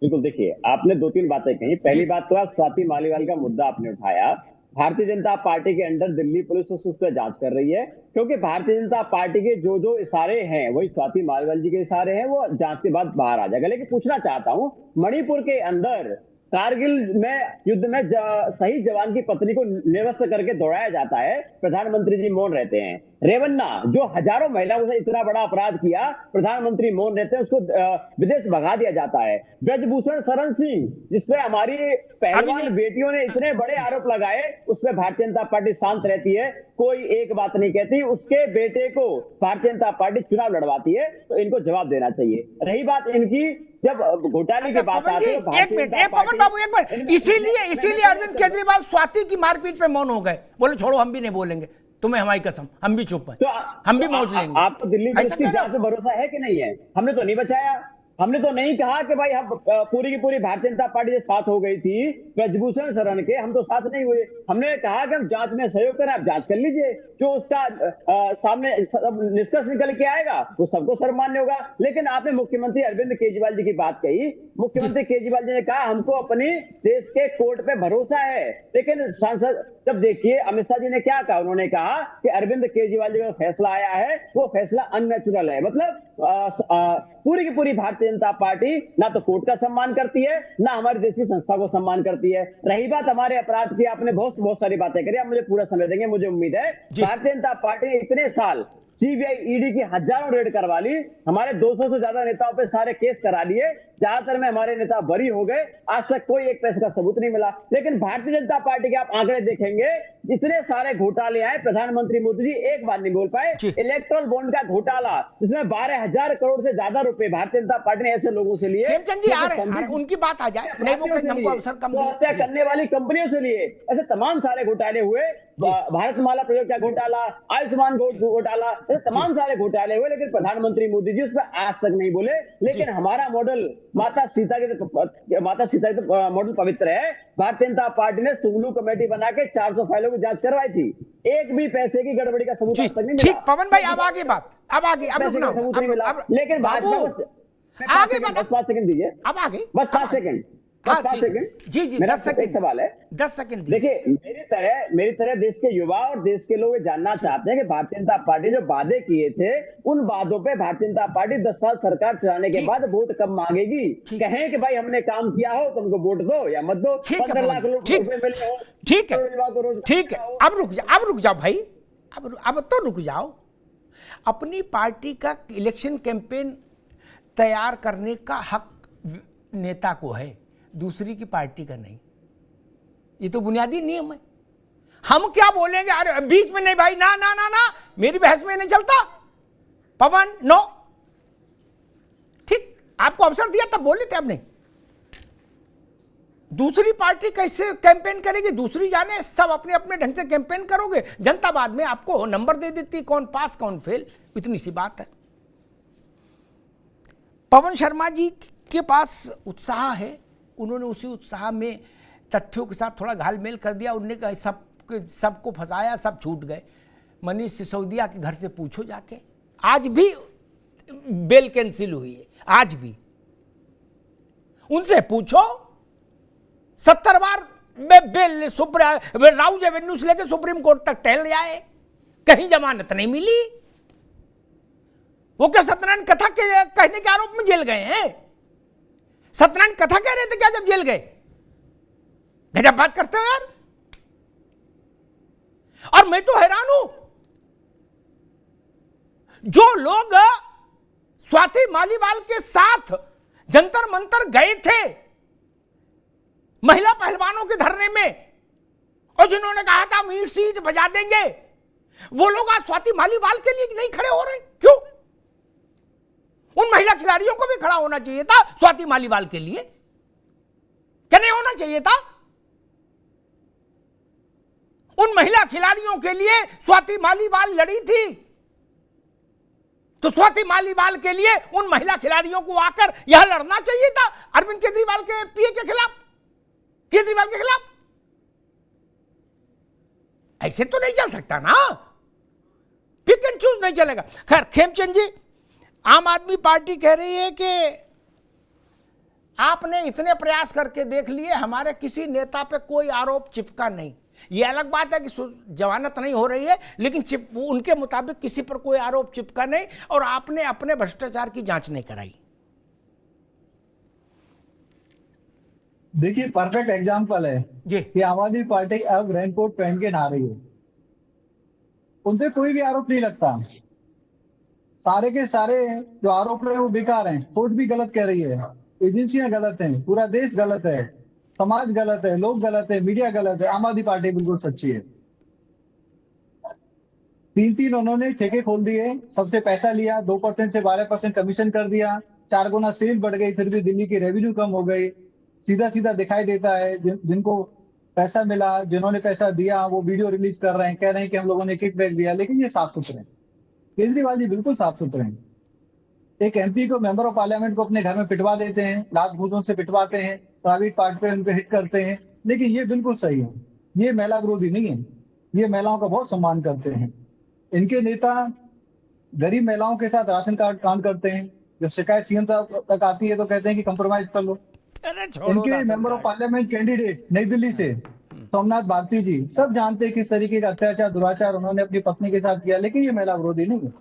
बिल्कुल, देखिए आपने 2-3 बातें कही। पहली बात तो स्वाति मालीवाल का मुद्दा आपने उठाया। भारतीय जनता पार्टी के अंडर दिल्ली पुलिस उस पर जांच कर रही है, क्योंकि भारतीय जनता पार्टी के जो इशारे हैं वही स्वाति मालीवाल जी के इशारे हैं, वो जांच के बाद बाहर आ जाएगा। लेकिन पूछना चाहता हूं, मणिपुर के अंदर कारगिल में युद्ध में शहीद जवान की पत्नी को निर्वस्त्र करके दौड़ाया जाता है, प्रधानमंत्री जी मौन रहते हैं। रेवन्ना जो हजारों महिलाओं से इतना बड़ा अपराध किया, प्रधानमंत्री मौन रहते हैं, उसको विदेश भगा दिया जाता है। ब्रजभूषण शरण सिंह जिसपे हमारी पहलवान बेटियों ने इतने बड़े आरोप लगाए, उसमें भारतीय जनता पार्टी शांत रहती है, कोई एक बात नहीं कहती। उसके बेटे को भारतीय जनता पार्टी चुनाव लड़वाती है, तो इनको जवाब देना चाहिए। रही बात इनकी जब घोटाले की बात आती है, एक मिनट पवन बाबू, एक मिनट, इसीलिए अरविंद केजरीवाल स्वाति की मारपीट पे मौन हो गए, बोले छोड़ो हम भी नहीं बोलेंगे, तुम्हें हमारी कसम, हम भी चुप हैं, तो हम भी मौज लेंगे। आपको दिल्ली पुलिस की जांच पे भरोसा है कि नहीं है? हमने तो नहीं बचाया, हमने तो नहीं कहा कि भाई हम पूरी की पूरी भारतीय जनता पार्टी के साथ हो गई थी ब्रजभूषण शरण के, हम तो साथ नहीं हुए। हमने कहा कि हम जांच में सहयोग करें, आप जांच कर लीजिए, जो उसका सामने निष्कर्ष निकल के आएगा वो सबको सर्वमान्य होगा। लेकिन आपने मुख्यमंत्री अरविंद केजरीवाल जी की बात कही, मुख्यमंत्री केजरीवाल जी ने कहा हमको अपनी देश के कोर्ट पे भरोसा है, लेकिन सांसद जब देखिए अमित शाह जी ने क्या कहा, उन्होंने कहा कि अरविंद केजरीवाल जी का फैसला आया है वो फैसला अननेचुरल है। मतलब पूरी की पूरी भारतीय जनता पार्टी ना तो कोर्ट का सम्मान करती है, ना हमारी देश की संस्था को सम्मान करती है। रही बात हमारे अपराध की, आपने बहुत सारी बातें करी, आप मुझे पूरा समय देंगे, मुझे उम्मीद है। भारतीय जनता पार्टी ने इतने साल सीबीआई ईडी की हजारों रेड करवा ली, हमारे 200 से ज्यादा नेताओं पे सारे केस करा लिए, ज्यादातर में हमारे नेता बरी हो गए, आज तक कोई एक पैसे का सबूत नहीं मिला। लेकिन भारतीय जनता पार्टी के आप आंकड़े देखेंगे, जितने सारे घोटाले आए, प्रधानमंत्री मोदी जी एक बार नहीं बोल पाए। इलेक्ट्रल बॉन्ड का घोटाला जिसमें 12,000 करोड़ से ज्यादा रुपए भारतीय जनता पार्टी ने ऐसे लोगों से लिए, खेमचंद जी आ रहे हैं, उनकी बात आ जाए, नहीं वो हमको अवसर कम दिया, हत्या करने वाली कंपनियों से लिए, ऐसे तमाम सारे घोटाले हुए। भारतमाला प्रोजेक्ट का घोटाला, आयुष्मान घोटाला, ऐसे तमाम सारे घोटाले हुए, लेकिन प्रधानमंत्री मोदी जी उस पर आज तक नहीं बोले। लेकिन हमारा मॉडल माता सीता के मॉडल पवित्र है। भारतीय जनता पार्टी ने सुगलू कमेटी बना के 400 फाइलों की जांच करवाई थी, एक भी पैसे की गड़बड़ी का सबूत आज तक नहीं मिला। ठीक पवन भाई, अब आगे बात, अब रुकना, सबूत नहीं मिला। लेकिन भाजपा को आगे बस 5 सेकंड दीजिए, अब आगे बस 5 सेकंड, बस 5 सेकंड। जी मेरा 10 सेकंड सवाल है, 10 सेकंड। देखिए मेरी तरह देश के युवा और देश के लोग जानना चाहते हैं कि भारतीय जनता पार्टी जो वादे किए थे, उन वादों पे भारतीय जनता पार्टी 10 साल सरकार चलाने के बाद वोट कब मांगेगी? कहें कि भाई हमने काम किया हो तो हमको वोट दो या मत दो। 15 लाख रुपए मिले हो, ठीक है, अब रुक जाओ भाई, अब तो रुक जाओ। अपनी पार्टी का इलेक्शन कैंपेन तैयार करने का हक नेता को है, दूसरी की पार्टी का नहीं, ये तो बुनियादी नियम है। हम क्या बोलेंगे, अरे बीच में नहीं भाई, ना ना ना ना, मेरी बहस में नहीं चलता पवन, नो। ठीक, आपको अवसर दिया तब बोले थे, अब नहीं। दूसरी पार्टी कैसे कैंपेन करेगी, दूसरी जाने, सब अपने अपने ढंग से कैंपेन करोगे, जनता बाद में आपको नंबर दे देती, कौन पास कौन फेल, इतनी सी बात है। पवन शर्मा जी के पास उत्साह है, उन्होंने उसी उत्साह में तथ्यों के साथ थोड़ा घालमेल कर दिया। उन्होंने कहा सबको फंसाया, सब छूट गए। मनीष सिसोदिया के घर से पूछो जाके, आज भी बेल कैंसिल हुई है, आज भी उनसे पूछो। 70 बार बेल राउज एवेन्यू से लेकर सुप्रीम कोर्ट तक टहल जाए, कहीं जमानत नहीं मिली। वो क्या सत्यनारायण कथा के कहने के आरोप में जेल गए हैं? सत्यनारायण कथा कह रहे थे क्या जब जेल गए? गजब बात करते हो यार। और मैं तो हैरान हूं, जो लोग स्वाति मालीवाल के साथ जंतर मंतर गए थे महिला पहलवानों के धरने में, और जिन्होंने कहा था मीट सीट बजा देंगे, वो लोग आज स्वाति मालीवाल के लिए नहीं खड़े हो रहे, क्यों? उन महिला खिलाड़ियों को भी खड़ा होना चाहिए था स्वाति मालीवाल के लिए, क्या नहीं होना चाहिए था? उन महिला खिलाड़ियों के लिए स्वाति मालीवाल लड़ी थी, तो स्वाति मालीवाल के लिए उन महिला खिलाड़ियों को आकर यह लड़ना चाहिए था अरविंद केजरीवाल के पीए के खिलाफ, केजरीवाल के खिलाफ। ऐसे तो नहीं चल सकता ना, पिक एंड चूज नहीं चलेगा। खैर खेमचंद जी, आम आदमी पार्टी कह रही है कि आपने इतने प्रयास करके देख लिए, हमारे किसी नेता पे कोई आरोप चिपका नहीं। ये अलग बात है कि जमानत नहीं हो रही है, लेकिन उनके मुताबिक किसी पर कोई आरोप चिपका नहीं, और आपने अपने भ्रष्टाचार की जांच नहीं कराई। देखिए परफेक्ट एग्जांपल है कि आम आदमी पार्टी अब रेनकोट पहन के नहा रही है, उनसे कोई भी आरोप नहीं लगता। सारे के सारे जो आरोप है वो बेकार हैं। कोर्ट भी गलत कह रही है, एजेंसियां गलत हैं, पूरा देश गलत है, समाज गलत है, लोग गलत है, मीडिया गलत है, आम आदमी पार्टी बिल्कुल सच्ची है। 3 उन्होंने ठेके खोल दिए, सबसे पैसा लिया, 2% से 12% कमीशन कर दिया, 4 गुना सेल बढ़ गई, फिर भी दिल्ली की रेवेन्यू कम हो गई। सीधा सीधा दिखाई देता है जिनको पैसा मिला, जिन्होंने पैसा दिया वो वीडियो रिलीज कर रहे हैं, कह रहे हैं कि हम लोगों ने किकबैक दिया, लेकिन ये साफ सुथरे हैं। केजरीवाल जी बिल्कुल साफ सुथरे हैं। एक एमपी को, मेंबर ऑफ पार्लियामेंट को अपने घर में पिटवा देते हैं, लात घूंसों से पिटवाते हैं, प्राइवेट पार्ट पे उनको हिट करते हैं, लेकिन ये बिल्कुल सही है। ये महिला विरोधी नहीं है, ये महिलाओं का बहुत सम्मान करते हैं। इनके नेता गरीब महिलाओं के साथ राशन कार्ड कांड करते हैं, जब शिकायत सीएम तक आती है तो कहते हैं कि कंप्रोमाइज कर लो। इनके मेंबर ऑफ पार्लियामेंट कैंडिडेट नई दिल्ली से सोमनाथ भारती जी सब जानते हैं किस तरीके का अत्याचार दुराचार उन्होंने अपनी पत्नी के साथ किया, लेकिन ये महिला विरोधी नहीं है।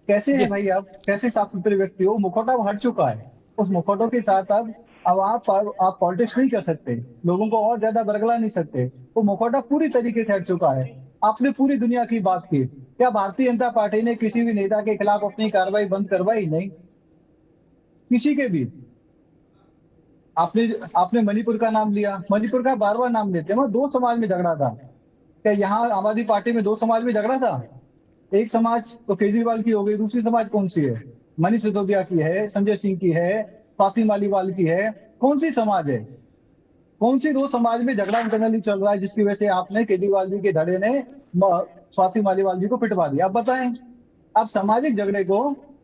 कैसे है भाई आप, कैसे साफ सुथरे व्यक्ति हो? मुखौटा हट चुका है, उस मुखौटों के साथ अब आप पॉलिटिक्स नहीं कर सकते, लोगों को और ज्यादा बरगला नहीं सकते। वो मुखौटा पूरी तरीके से हट चुका है। आपने पूरी दुनिया की बात की, क्या भारतीय जनता पार्टी ने किसी भी नेता के खिलाफ अपनी कार्रवाई बंद करवाई? नहीं, किसी के भी। आपने मणिपुर का नाम लिया, मणिपुर का बार बार नाम लेते हैं। वहां 2 समाज में झगड़ा था, क्या यहाँ आम आदमी पार्टी में 2 समाज में झगड़ा था? एक समाज तो केजरीवाल की हो गई, दूसरी समाज कौन सी है? मनीष सिसोदिया की है, संजय सिंह की है, स्वाति मालीवाल की है, कौन सी समाज है? कौन सी 2 समाज में झगड़ा इंटरनली चल रहा है जिसकी वजह से आपने केजरीवाल जी के धड़े ने स्वाति मालीवाल जी को पिटवा दिया? आप बताएं। आप सामाजिक झगड़े को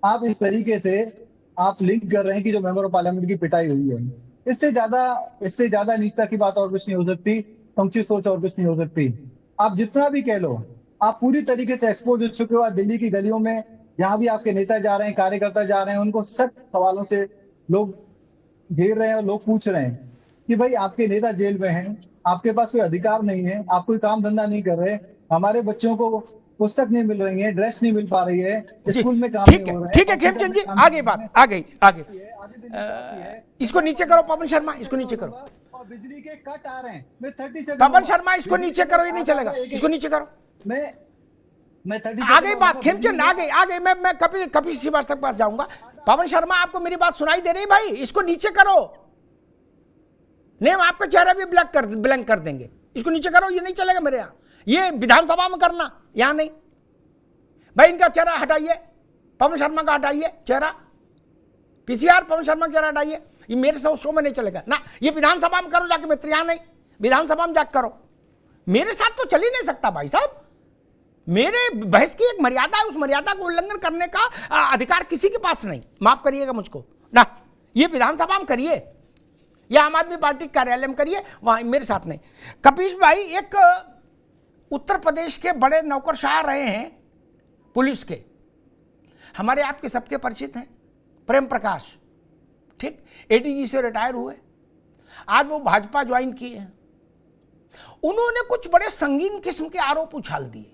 आप इस तरीके से आप लिंक कर रहे हैं कि जो मेंबर ऑफ पार्लियामेंट की पिटाई हुई है, इससे ज्यादा निष्ठा की बात और कुछ नहीं हो सकती, संकुचित सोच और कुछ नहीं हो सकती। आप जितना भी कह लो, आप पूरी तरीके से एक्सपोज हो चुके हो। दिल्ली की गलियों में जहां भी आपके नेता जा रहे हैं, कार्यकर्ता जा रहे हैं, उनको सख्त सवालों से लोग घेर रहे हैं और लोग पूछ रहे हैं कि भाई आपके नेता जेल में हैं, आपके पास कोई अधिकार नहीं है, आप कोई काम धंधा नहीं कर रहे, हमारे बच्चों को पुस्तक नहीं मिल रही है, ड्रेस नहीं मिल पा रही है, स्कूल में काम नहीं हो रहा है। ठीक है खेमचंद जी, आगे बात आगे इसको नीचे करो। पवन शर्मा इसको नीचे करो। और बिजली के कट आ रहे हैं, मैं 30 से पवन शर्मा इसको नीचे करो, ये नहीं चलेगा, इसको नीचे करो। मैं 30 आगे बात खेमचंद, आगे मैं कपिल श्रीवास्तव के पास जाऊंगा। पवन शर्मा आपको मेरी बात सुनाई दे रही भाई? इसको नीचे करो, नहीं हम आपका चेहरा भी ब्लैंक कर देंगे। इसको नीचे करो, ये नहीं चलेगा मेरे यहाँ। ये विधानसभा में करना, यहां नहीं भाई। इनका चेहरा हटाइए, पवन शर्मा का हटाइए चेहरा, पीसीआर पवन शर्मा का चेहरा हटाइए। ये मेरे से शो में नहीं चलेगा ना, ये विधानसभा में करो जाके मित्र, यहां नहीं, विधानसभा में जाकर करो। मेरे साथ तो चल ही नहीं सकता भाई साहब। मेरे बहस की एक मर्यादा है, उस मर्यादा को उल्लंघन करने का अधिकार किसी के पास नहीं। माफ करिएगा मुझको ना, ये विधानसभा में करिए या आम आदमी पार्टी कार्यालय में करिए, वहां मेरे साथ नहीं। कपीश भाई एक उत्तर प्रदेश के बड़े नौकरशाह रहे हैं पुलिस के, हमारे आपके सबके परिचित हैं, प्रेम प्रकाश, ठीक, एडीजी से रिटायर हुए, आज वो भाजपा ज्वाइन किए हैं। उन्होंने कुछ बड़े संगीन किस्म के आरोप उछाल दिए।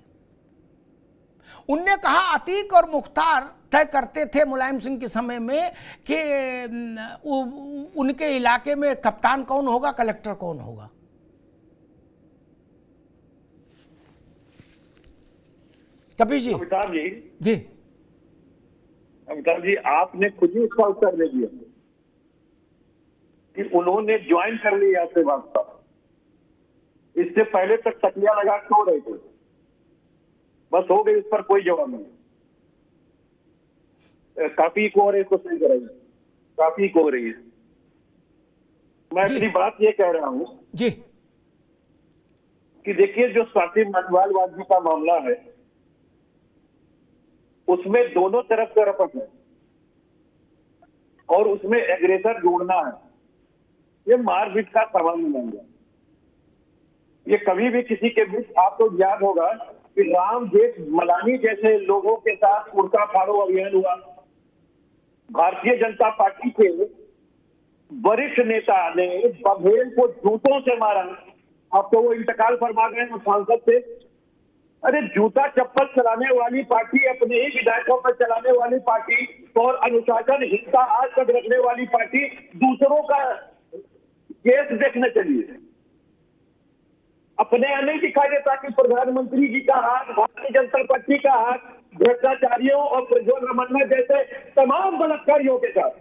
उनने कहा अतीक और मुख्तार तय करते थे मुलायम सिंह के समय में कि उनके इलाके में कप्तान कौन होगा, कलेक्टर कौन होगा। कपिल जी, अमिताभ जी अमिताभ जी, आपने खुद ही उसका उत्तर दे दिया कि उन्होंने ज्वाइन कर लिया आपसे भाजपा। इससे पहले तक तकिया लगा सो रहे थे, बस हो गई, इस पर कोई जवाब नहीं। काफी को और इसको सही कराइए, काफी को हो रही है। मैं अपनी बात ये कह रहा हूं जी कि देखिए, जो स्वाति मालीवाल जी का मामला है उसमें दोनों तरफ का रपट है और उसमें एग्रेसर जोड़ना है। ये मारपीट का सवाल नहीं बन गया। ये कभी भी किसी के बीच, आपको याद होगा कि राम जेठमलानी जैसे लोगों के साथ उड़का फाड़ो अभियान हुआ। भारतीय जनता पार्टी के वरिष्ठ नेता ने बघेल को जूतों से मारा। अब तो वो इंतकाल फरमा गए, वो सांसद थे। अरे जूता चप्पल चलाने वाली पार्टी, अपने ही विधायकों पर चलाने वाली पार्टी और अनुशासन हिंसा आज तक रखने वाली पार्टी दूसरों का केस देखने चलिए। अपने यहाँ नहीं दिखाई देता कि प्रधानमंत्री जी का हाथ, भारतीय जनता पार्टी का हाथ भ्रष्टाचारियों और प्रज्वल रमन्ना जैसे तमाम बलात्कारियों के साथ।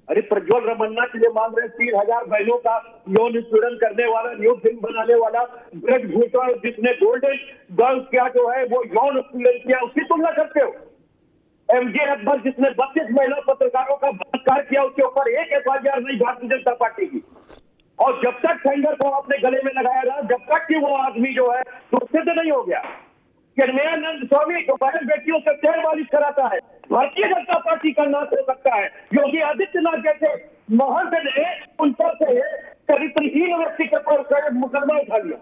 अरे प्रज्वल रमन्ना के लिए मांग रहे 3,000 बहनों का यौन उत्पीड़न करने वाला, न्यूज फिल्म बनाने वाला ब्रज भूषण, जिसने गोल्डन गर्ल्स क्या जो है वो यौन उत्पीड़न किया, उसकी तुलना करते हो? एमजे अकबर जिसने 32 महिला पत्रकारों का बलात्कार किया, उसके ऊपर एक एफआईआर नहीं भारतीय जनता पार्टी की। और जब तक सेंगर को आपने गले में लगाया रहा, जब तक कि वो आदमी जो है सुरक्षित नहीं हो गया। चिन्मयानंद स्वामी जो बहन बेटियों से तेल मालिश कराता है, भारतीय जनता पार्टी का नाश हो सकता है। योगी आदित्यनाथ जैसे महंत ने उन पर से चरित्रहीन व्यक्ति के पर मुकदमा उठा लिया।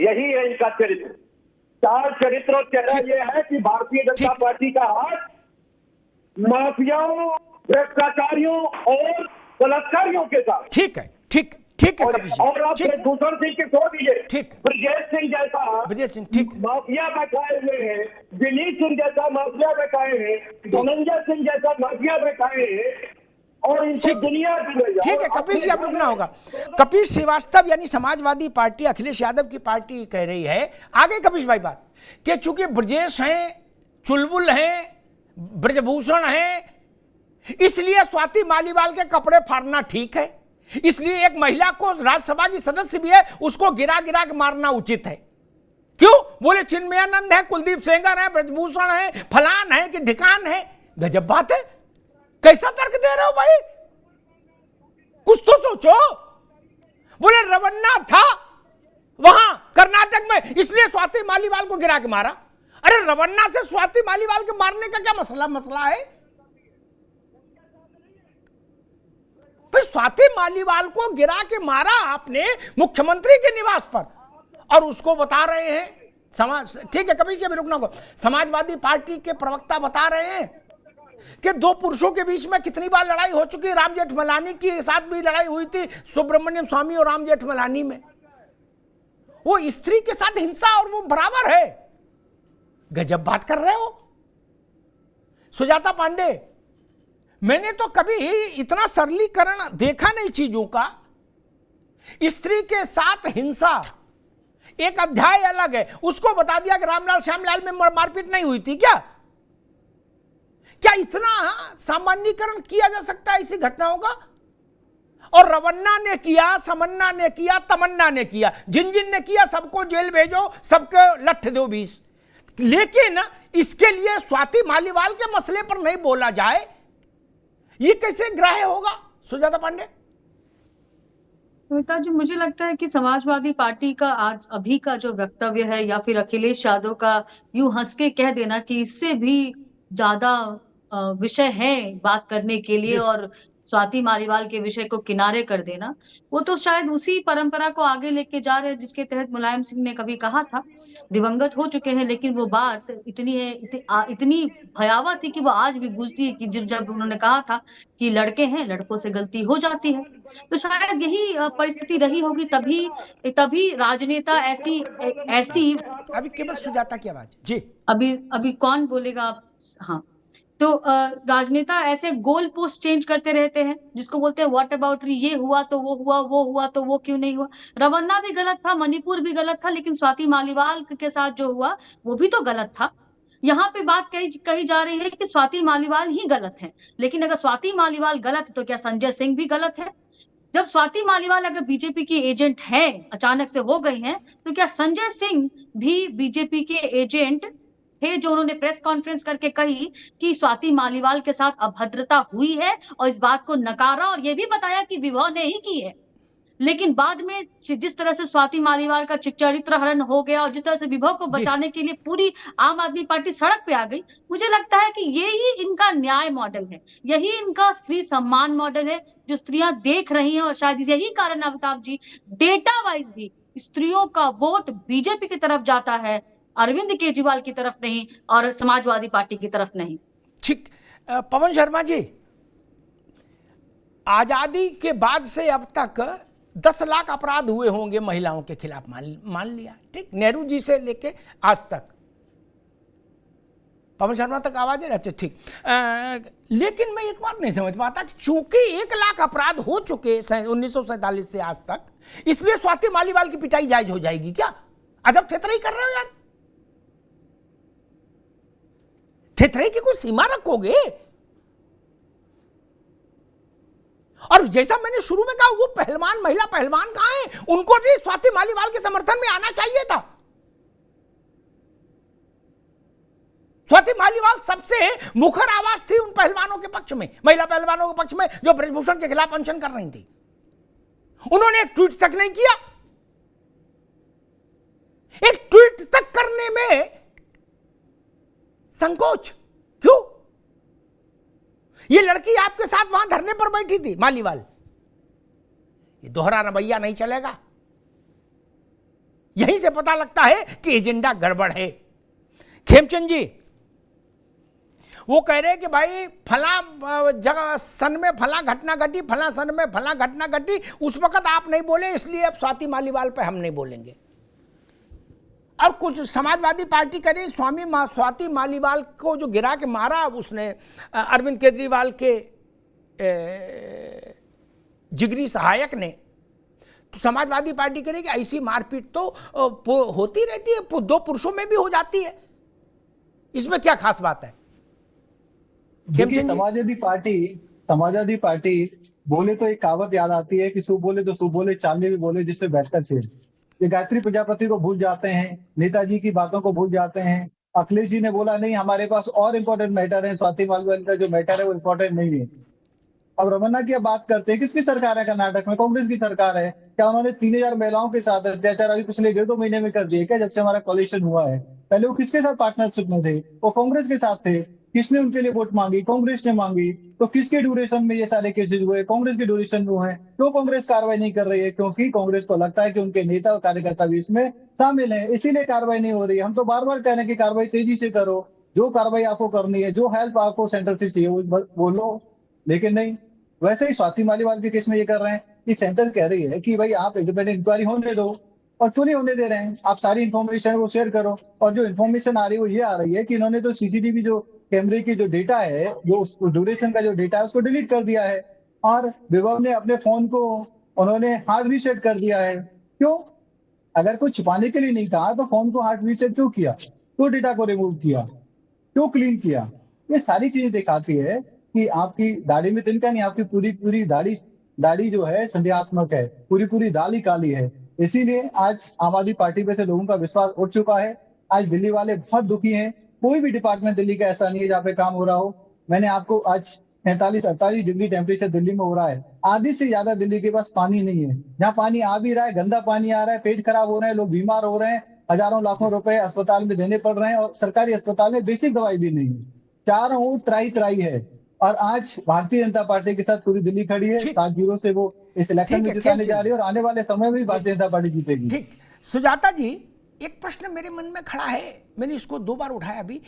यही है इनका चरित्र। चार चरित्र और चेहरा यह है कि भारतीय जनता पार्टी का हाथ माफियाओं, भ्रष्टाचारियों और बलात्कारियों के साथ। ठीक है, ठीक है कपिल जी। और आप भूषण सिंह के छोड़ दीजिए, ठीक ब्रजेश सिंह जैसा ठीक माफिया बैठाए हुए हैं, विनीत सिंह जैसा माफिया बैठाए हैं, धनंजय सिंह जैसा माफिया बैठाए हैं, और इनको दुनिया ठीक है कपिल जी, अब रुकना होगा। कपिल श्रीवास्तव यानी समाजवादी पार्टी, अखिलेश यादव की पार्टी कह रही है आगे कपिल भाई बात कि चूंकि ब्रजेश हैं, चुलबुल हैं, ब्रजभूषण हैं, इसलिए स्वाति मालीवाल के कपड़े फाड़ना ठीक है, इसलिए एक महिला को राज्यसभा की सदस्य भी है उसको गिरा गिरा के मारना उचित है। क्यों? बोले चिन्मयानंद है, कुलदीप सेंगर है, ब्रजभूषण है, फलान है कि ढिकान है। गजब बात है, कैसा तर्क दे रहे हो भाई? कुछ तो सोचो। बोले रवन्ना था वहां कर्नाटक में, इसलिए स्वाति मालीवाल को गिरा के मारा। अरे रवन्ना से स्वाति मालीवाल के मारने का क्या मसला है? स्वाति मालीवाल को गिरा के मारा आपने मुख्यमंत्री के निवास पर, और उसको बता रहे हैं समाज। ठीक है कभी से भी रुकना होगा। समाजवादी पार्टी के प्रवक्ता बता रहे हैं कि दो पुरुषों के बीच में कितनी बार लड़ाई हो चुकी है। राम जेठमलानी के साथ भी लड़ाई हुई थी, सुब्रमण्यम स्वामी और राम जेठमलानी में। वो स्त्री के साथ हिंसा और वो बराबर है। गजब बात कर रहे हो सुजाता पांडे। मैंने तो कभी इतना सरलीकरण देखा नहीं चीजों का। स्त्री के साथ हिंसा एक अध्याय अलग है, उसको बता दिया कि रामलाल श्यामलाल में मारपीट नहीं हुई थी। क्या इतना सामान्यीकरण किया जा सकता है इसी घटनाओं का? और रवन्ना ने किया, समन्ना ने किया, तमन्ना ने किया, जिन जिन ने किया सबको जेल भेजो, सबके लठ दो 20। लेकिन इसके लिए स्वाति मालीवाल के मसले पर नहीं बोला जाए, ये कैसे ग्राह्य होगा सुजाता पांडे? श्वेता जी, मुझे लगता है कि समाजवादी पार्टी का आज अभी का जो वक्तव्य है, या फिर अखिलेश यादव का यूं हंस के कह देना कि इससे भी ज्यादा विषय है बात करने के लिए, और स्वाति मालीवाल के विषय को किनारे कर देना, वो तो शायद उसी परंपरा को आगे लेके जा रहे हैं जिसके तहत मुलायम सिंह ने कभी कहा था। दिवंगत हो चुके हैं, लेकिन वो बात इतनी भयावह थी कि वो आज भी गूंजती है कि जब उन्होंने कहा था कि लड़के हैं, लड़कों से गलती हो जाती है। तो शायद यही परिस्थिति रही होगी, तभी राजनेता ऐसी अभी केवल सुजाता की आवाज जी, अभी कौन बोलेगा आप? हाँ, तो राजनेता ऐसे गोल पोस्ट चेंज करते रहते हैं, जिसको बोलते हैं व्हाट अबाउट, ये हुआ तो वो हुआ, वो हुआ तो वो क्यों नहीं हुआ। रवन्ना भी गलत था, मणिपुर भी गलत था, लेकिन स्वाति मालीवाल के साथ जो हुआ वो भी तो गलत था। यहाँ पे बात कही जा रही है कि स्वाति मालीवाल ही गलत है, लेकिन अगर स्वाति मालीवाल गलत है तो क्या संजय सिंह भी गलत है? जब स्वाति मालीवाल अगर बीजेपी की एजेंट है, अचानक से हो गई है, तो क्या संजय सिंह भी बीजेपी के एजेंट थे, जो उन्होंने प्रेस कॉन्फ्रेंस करके कही कि स्वाति मालीवाल के साथ अभद्रता हुई है, और इस बात को नकारा और ये भी बताया कि विभा ने ही की है। लेकिन बाद में जिस तरह से स्वाति मालीवाल का चरित्र हरण हो गया, और जिस तरह से विभा को बचाने के लिए पूरी आम आदमी पार्टी सड़क पे आ गई, मुझे लगता है कि यही इनका न्याय मॉडल है, यही इनका स्त्री सम्मान मॉडल है, जो स्त्रियां देख रही हैं। और शायद यही कारण, अमिताभ जी, डेटा वाइज भी स्त्रियों का वोट बीजेपी की तरफ जाता है, अरविंद केजरीवाल की तरफ नहीं, और समाजवादी पार्टी की तरफ नहीं। ठीक, पवन शर्मा जी, आजादी के बाद से अब तक 10 लाख अपराध हुए होंगे महिलाओं के खिलाफ, मान लिया, ठीक, नेहरू जी से लेके आज तक, पवन शर्मा तक आवाज है, अच्छा ठीक। लेकिन मैं एक बात नहीं समझ पाता कि चूंकि 1 लाख अपराध हो चुके 1947 से आज तक, इसलिए स्वाति मालीवाल की पिटाई जायज हो जाएगी क्या? अजब थेथराई कर रहे हो यार, थेथराई की कोई सीमा रखोगे? और जैसा मैंने शुरू में कहा, वो पहलवान, महिला पहलवान कहां है? उनको भी स्वाति मालीवाल के समर्थन में आना चाहिए था। स्वाति मालीवाल सबसे मुखर आवाज थी उन पहलवानों के पक्ष में, महिला पहलवानों के पक्ष में, जो ब्रजभूषण के खिलाफ अनशन कर रही थी। उन्होंने एक ट्वीट तक नहीं किया, एक ट्वीट तक करने में संकोच क्यों? ये लड़की आपके साथ वहां धरने पर बैठी थी, मालीवाल। ये दोहरा रवैया नहीं चलेगा। यहीं से पता लगता है कि एजेंडा गड़बड़ है। खेमचंद जी वो कह रहे हैं कि भाई फला जगह सन में फला घटना घटी, फला सन में फला घटना घटी, उस वक्त आप नहीं बोले, इसलिए अब स्वाति मालीवाल पे हम नहीं बोलेंगे। और कुछ समाजवादी पार्टी करी, स्वाति मालीवाल को जो गिरा के मारा उसने अरविंद केजरीवाल के जिगरी सहायक ने, तो समाजवादी पार्टी करी कि ऐसी मारपीट तो होती रहती है, 2 पुरुषों में भी हो जाती है, इसमें क्या खास बात है? देखिए, समाजवादी पार्टी बोले तो एक कहावत याद आती है कि सु बोले तो सु बोले, चांदनी भी बोले जिससे बैठकर छेड़। ये गायत्री प्रजापति को भूल जाते हैं, नेताजी की बातों को भूल जाते हैं। अखिलेश जी ने बोला नहीं, हमारे पास और इम्पोर्टेंट मैटर है, स्वाति मालीवाल का जो मैटर है वो इम्पोर्टेंट नहीं है। अब रमन्ना की बात करते हैं, किसकी सरकार है कर्नाटक में? कांग्रेस की सरकार है। क्या उन्होंने 3000 महिलाओं के साथ अत्याचार अभी पिछले 1.5-2 महीने में कर दिए क्या, जब से हमारा कोalition हुआ है? पहले वो किसके साथ पार्टनरशिप में थे? वो कांग्रेस के साथ थे। किसने उनके लिए वोट मांगी? कांग्रेस ने मांगी। तो किसके ड्यूरेशन में ये सारे केसेस हुए? कांग्रेस के ड्यूरेशन में हुए। क्यों कांग्रेस कार्रवाई नहीं कर रही है? क्योंकि कांग्रेस को लगता है कि उनके नेता और कार्यकर्ता भी इसमें शामिल हैं, इसीलिए कार्रवाई नहीं हो रही है। हम तो बार बार कह रहे हैं कि कार्रवाई तेजी से करो, जो कार्रवाई आपको करनी है, जो हेल्प आपको सेंटर से चाहिए वो लो, लेकिन नहीं। वैसे ही स्वाति मालीवाल के केस में ये कर रहे हैं कि सेंटर कह रही है कि भाई आप इंडिपेंडेंट इंक्वायरी होने दो, और क्यों नहीं होने दे रहे हैं? आप सारी इन्फॉर्मेशन वो शेयर करो। और जो इन्फॉर्मेशन आ रही है वो ये आ रही है कि इन्होंने तो सीसीटीवी जो कैमरे की जो डेटा है, जो ड्यूरेशन का जो डेटा है उसको डिलीट कर दिया है, और विभव ने अपने फोन को उन्होंने हार्ड रीसेट कर दिया है। क्यों? अगर कोई छुपाने के लिए नहीं था तो फोन को हार्ड रीसेट क्यों किया? क्यों डेटा को रिमूव किया? क्यों क्लीन किया? ये सारी चीजें दिखाती है कि आपकी दाढ़ी में तिनका नहीं, आपकी पूरी दाढ़ी जो है संदेहात्मक है, पूरी दाल ही काली है। इसीलिए आज आम आदमी पार्टी पे से लोगों का विश्वास उठ चुका है। आज दिल्ली वाले बहुत दुखी हैं। कोई भी डिपार्टमेंट दिल्ली का ऐसा नहीं है जहाँ पे काम हो रहा हो। मैंने आपको आज 43-48 डिग्री टेम्परेचर दिल्ली में हो रहा है। आधी से ज्यादा दिल्ली के पास पानी नहीं है। जहाँ पानी आ भी रहा है, गंदा पानी आ रहा है, पेट खराब हो रहे हैं, लोग बीमार हो रहे हैं, हजारों लाखों रुपए अस्पताल में देने पड़ रहे हैं, और सरकारी अस्पताल में बेसिक दवाई भी नहीं है। चारों ओर त्राई है। और आज भारतीय जनता पार्टी के साथ पूरी दिल्ली खड़ी है। 7-0 से वो इस इलेक्शन में जिताने जा रही है, और आने वाले समय में भी भारतीय जनता पार्टी जीतेगी। ठीक। सुजाता जी, एक प्रश्न मेरे मन में खड़ा है, मैंने इसको 2 बार उठाया अभी,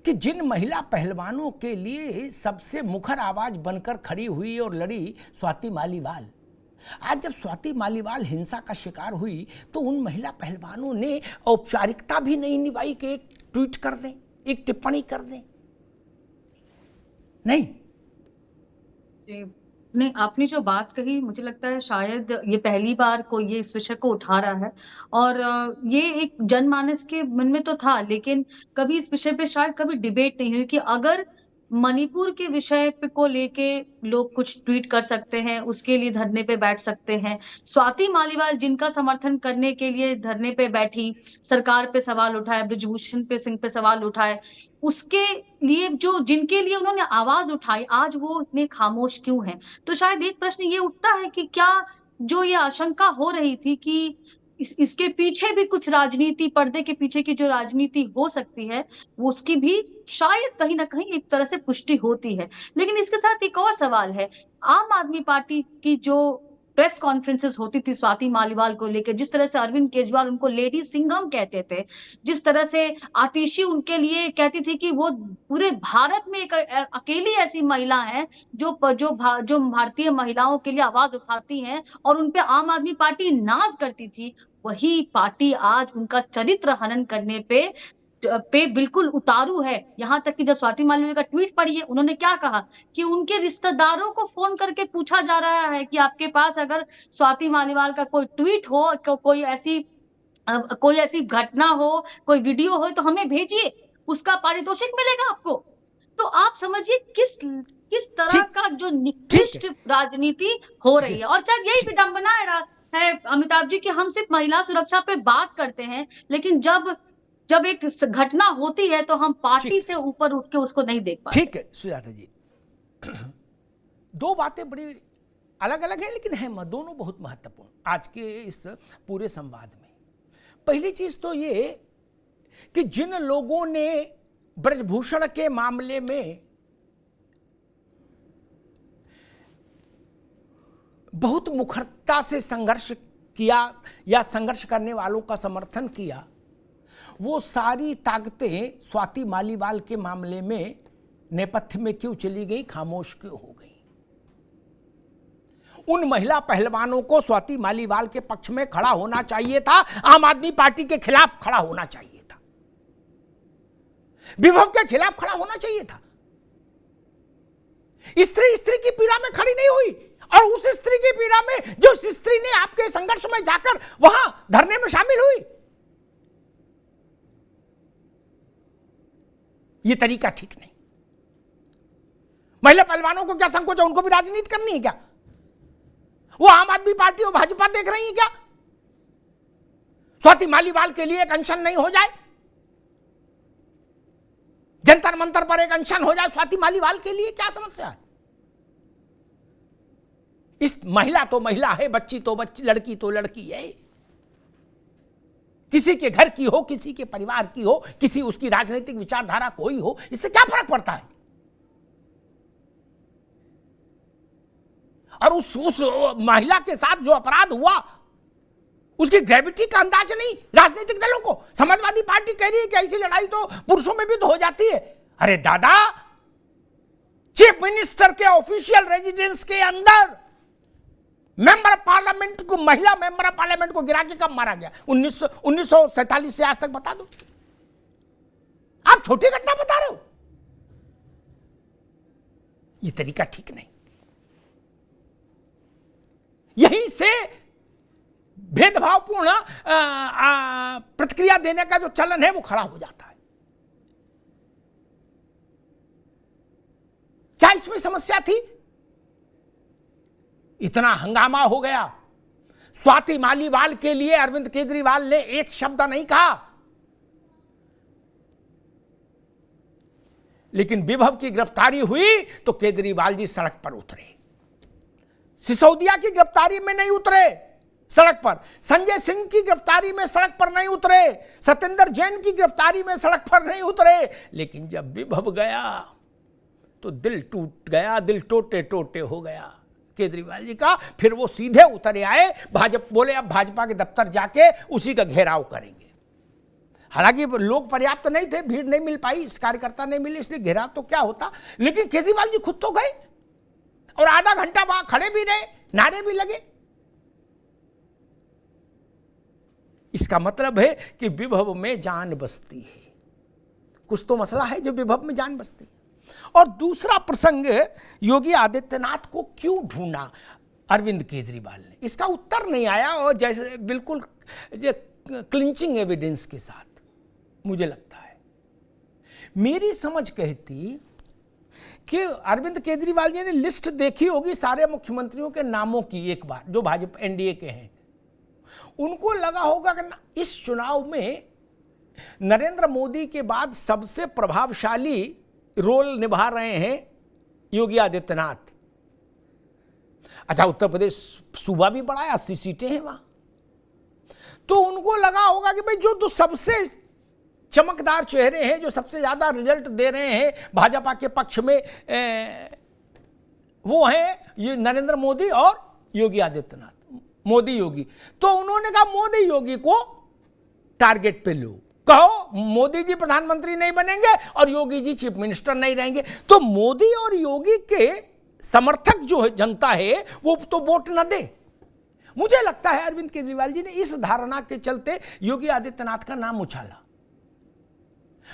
कि जिन महिला पहलवानों के लिए सबसे मुखर आवाज बनकर खड़ी हुई और लड़ी स्वाति मालीवाल, आज जब स्वाति मालीवाल हिंसा का शिकार हुई तो उन महिला पहलवानों ने औपचारिकता भी नहीं निभाई कि एक ट्वीट कर दें, एक टिप्पणी कर दें। नहीं नहीं, आपने जो बात कही, मुझे लगता है शायद ये पहली बार कोई ये इस विषय को उठा रहा है, और ये एक जनमानस के मन में तो था, लेकिन कभी इस विषय पे शायद कभी डिबेट नहीं हुई कि अगर मणिपुर के विषय पे को लेके लोग कुछ ट्वीट कर सकते हैं, उसके लिए धरने पे बैठ सकते हैं। स्वाति मालीवाल जिनका समर्थन करने के लिए धरने पे बैठी, सरकार पे सवाल उठाए, ब्रजभूषण सिंह पे सवाल उठाए, उसके लिए जो जिनके लिए उन्होंने आवाज उठाई, आज वो इतने खामोश क्यों हैं? तो शायद एक प्रश्न ये उठता है कि क्या जो ये आशंका हो रही थी कि इसके पीछे भी कुछ राजनीति, पर्दे के पीछे की जो राजनीति हो सकती है, वो उसकी भी शायद कहीं ना कहीं एक तरह से पुष्टि होती है। लेकिन इसके साथ एक और सवाल है, आम आदमी पार्टी की जो प्रेस कॉन्फ्रेंसेस होती थी स्वाति मालीवाल को लेकर, जिस तरह से अरविंद केजरीवाल उनको लेडी सिंघम कहते थे, जिस तरह से आतिशी उनके लिए कहती थी कि वो पूरे भारत में एक अकेली ऐसी महिला है जो भारतीय महिलाओं के लिए आवाज उठाती हैं, और उनपे आम आदमी पार्टी नाज करती थी, वही पार्टी आज उनका चरित्र हनन करने पे बिल्कुल उतारू है। यहाँ तक कि जब स्वाति मालीवाल का ट्वीट पढ़िए, उन्होंने क्या कहा कि उनके रिश्तेदारों को फोन करके पूछा जा रहा है कि आपके पास अगर स्वाति मालीवाल का कोई ट्वीट हो, कोई ऐसी घटना हो, कोई वीडियो हो, तो हमें भेजिए, उसका पारितोषिक मिलेगा आपको। तो आप समझिए किस तरह का जो निकृष्ट राजनीति हो रही है। और चाहे यही विडंबना है अमिताभ जी कि हम सिर्फ महिला सुरक्षा पे बात करते हैं, लेकिन जब एक घटना होती है तो हम पार्टी से ऊपर उठ के उसको नहीं देख पाते। ठीक है सुजाता जी, दो बातें बड़ी अलग अलग हैं, लेकिन हैं दोनों बहुत महत्वपूर्ण आज के इस पूरे संवाद में। पहली चीज तो ये कि जिन लोगों ने ब्रजभूषण के मामले में बहुत मुखरता से संघर्ष किया या संघर्ष करने वालों का समर्थन किया, वो सारी ताकतें स्वाति मालीवाल के मामले में नेपथ्य में क्यों चली गई, खामोश क्यों हो गई? उन महिला पहलवानों को स्वाति मालीवाल के पक्ष में खड़ा होना चाहिए था, आम आदमी पार्टी के खिलाफ खड़ा होना चाहिए था, विभव के खिलाफ खड़ा होना चाहिए था। स्त्री की पीड़ा में खड़ी नहीं हुई, और उस स्त्री की पीड़ा में जो स्त्री ने आपके संघर्ष में जाकर वहां धरने में शामिल हुई, ये तरीका ठीक नहीं। महिला पहलवानों को क्या संकोच है? उनको भी राजनीति करनी है क्या? वो आम आदमी पार्टी और भाजपा देख रही है क्या? स्वाति मालीवाल के लिए एक अनशन नहीं हो जाए, जंतर मंतर पर एक अनशन हो जाए स्वाति मालीवाल के लिए, क्या समस्या है? इस महिला तो महिला है, बच्ची तो बच्ची, लड़की तो लड़की है, किसी के घर की हो, किसी के परिवार की हो, किसी उसकी राजनीतिक विचारधारा कोई हो, इससे क्या फर्क पड़ता है? और उस महिला के साथ जो अपराध हुआ उसकी ग्रेविटी का अंदाज नहीं राजनीतिक दलों को। समाजवादी पार्टी कह रही है कि ऐसी लड़ाई तो पुरुषों में भी तो हो जाती है। अरे दादा, चीफ मिनिस्टर के ऑफिशियल रेजिडेंस के अंदर मेंबर पार्लियामेंट को, महिला मेंबर पार्लियामेंट को गिरा के कब मारा गया? 1947 से आज तक बता दो। आप छोटी घटना बता रहे हो, ये तरीका ठीक नहीं। यहीं से भेदभावपूर्ण प्रतिक्रिया देने का जो चलन है वो खड़ा हो जाता है। क्या इसमें समस्या थी? इतना हंगामा हो गया, स्वाति मालीवाल के लिए अरविंद केजरीवाल ने एक शब्द नहीं कहा, लेकिन विभव की गिरफ्तारी हुई तो केजरीवाल जी सड़क पर उतरे। सिसोदिया की गिरफ्तारी में नहीं उतरे सड़क पर, संजय सिंह की गिरफ्तारी में सड़क पर नहीं उतरे, सत्येंद्र जैन की गिरफ्तारी में सड़क पर नहीं उतरे, लेकिन जब विभव गया तो दिल टूट गया, दिल टोटे टोटे हो गया केजरीवाल जी का। फिर वो सीधे उतरे आए, भाजपा बोले अब भाजपा के दफ्तर जाके उसी का घेराव करेंगे। हालांकि लोग पर्याप्त नहीं थे, भीड़ नहीं मिल पाई, कार्यकर्ता नहीं मिले, इसलिए घेराव तो क्या होता, लेकिन केजरीवाल जी खुद तो गए और आधा घंटा वहां खड़े भी रहे, नारे भी लगे। इसका मतलब है कि विभव में जान बसती है, कुछ तो मसला है जो विभव में जान बसती है। और दूसरा प्रसंग, योगी आदित्यनाथ को क्यों ढूंढा अरविंद केजरीवाल ने, इसका उत्तर नहीं आया, और जैसे बिल्कुल क्लिंचिंग एविडेंस के साथ मुझे लगता है। मेरी समझ कहती कि अरविंद केजरीवाल जी ने लिस्ट देखी होगी सारे मुख्यमंत्रियों के नामों की एक बार, जो भाजपा एनडीए के हैं। उनको लगा होगा कि इस चुनाव में नरेंद्र मोदी के बाद सबसे प्रभावशाली रोल निभा रहे हैं योगी आदित्यनाथ। अच्छा, उत्तर प्रदेश सूबा भी बड़ा है, 80 सीटें हैं वहां, तो उनको लगा होगा कि भाई जो सबसे चमकदार चेहरे हैं, जो सबसे ज्यादा रिजल्ट दे रहे हैं भाजपा के पक्ष में, वो हैं ये नरेंद्र मोदी और योगी आदित्यनाथ, मोदी योगी। तो उन्होंने कहा मोदी योगी को टारगेट पे लो, कहो मोदी जी प्रधानमंत्री नहीं बनेंगे और योगी जी चीफ मिनिस्टर नहीं रहेंगे। तो मोदी और योगी के समर्थक जो है जनता है वो तो वोट न दे। मुझे लगता है अरविंद केजरीवाल जी ने इस धारणा के चलते योगी आदित्यनाथ का नाम उछाला।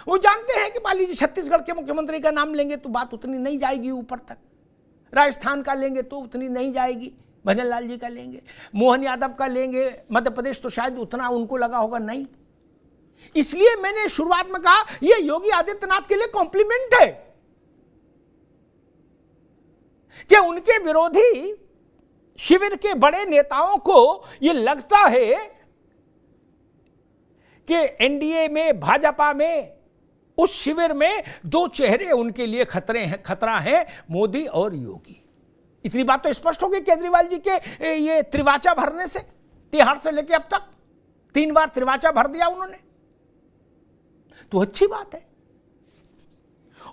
वो जानते हैं कि मान लीजिए छत्तीसगढ़ के मुख्यमंत्री का नाम लेंगे तो बात उतनी नहीं जाएगी ऊपर तक, राजस्थान का लेंगे तो उतनी नहीं जाएगी, भजन लाल जी का लेंगे, मोहन यादव का लेंगे, मध्य प्रदेश तो शायद उतना उनको लगा होगा नहीं। इसलिए मैंने शुरुआत में कहा यह योगी आदित्यनाथ के लिए कॉम्प्लीमेंट है कि उनके विरोधी शिविर के बड़े नेताओं को यह लगता है कि एनडीए में, भाजपा में, उस शिविर में दो चेहरे उनके लिए खतरा है, मोदी और योगी। इतनी बात तो स्पष्ट हो गई केजरीवाल जी के ये त्रिवाचा भरने से। तिहाड़ से लेके अब तक 3 बार त्रिवाचा भर दिया उन्होंने, तो अच्छी बात है।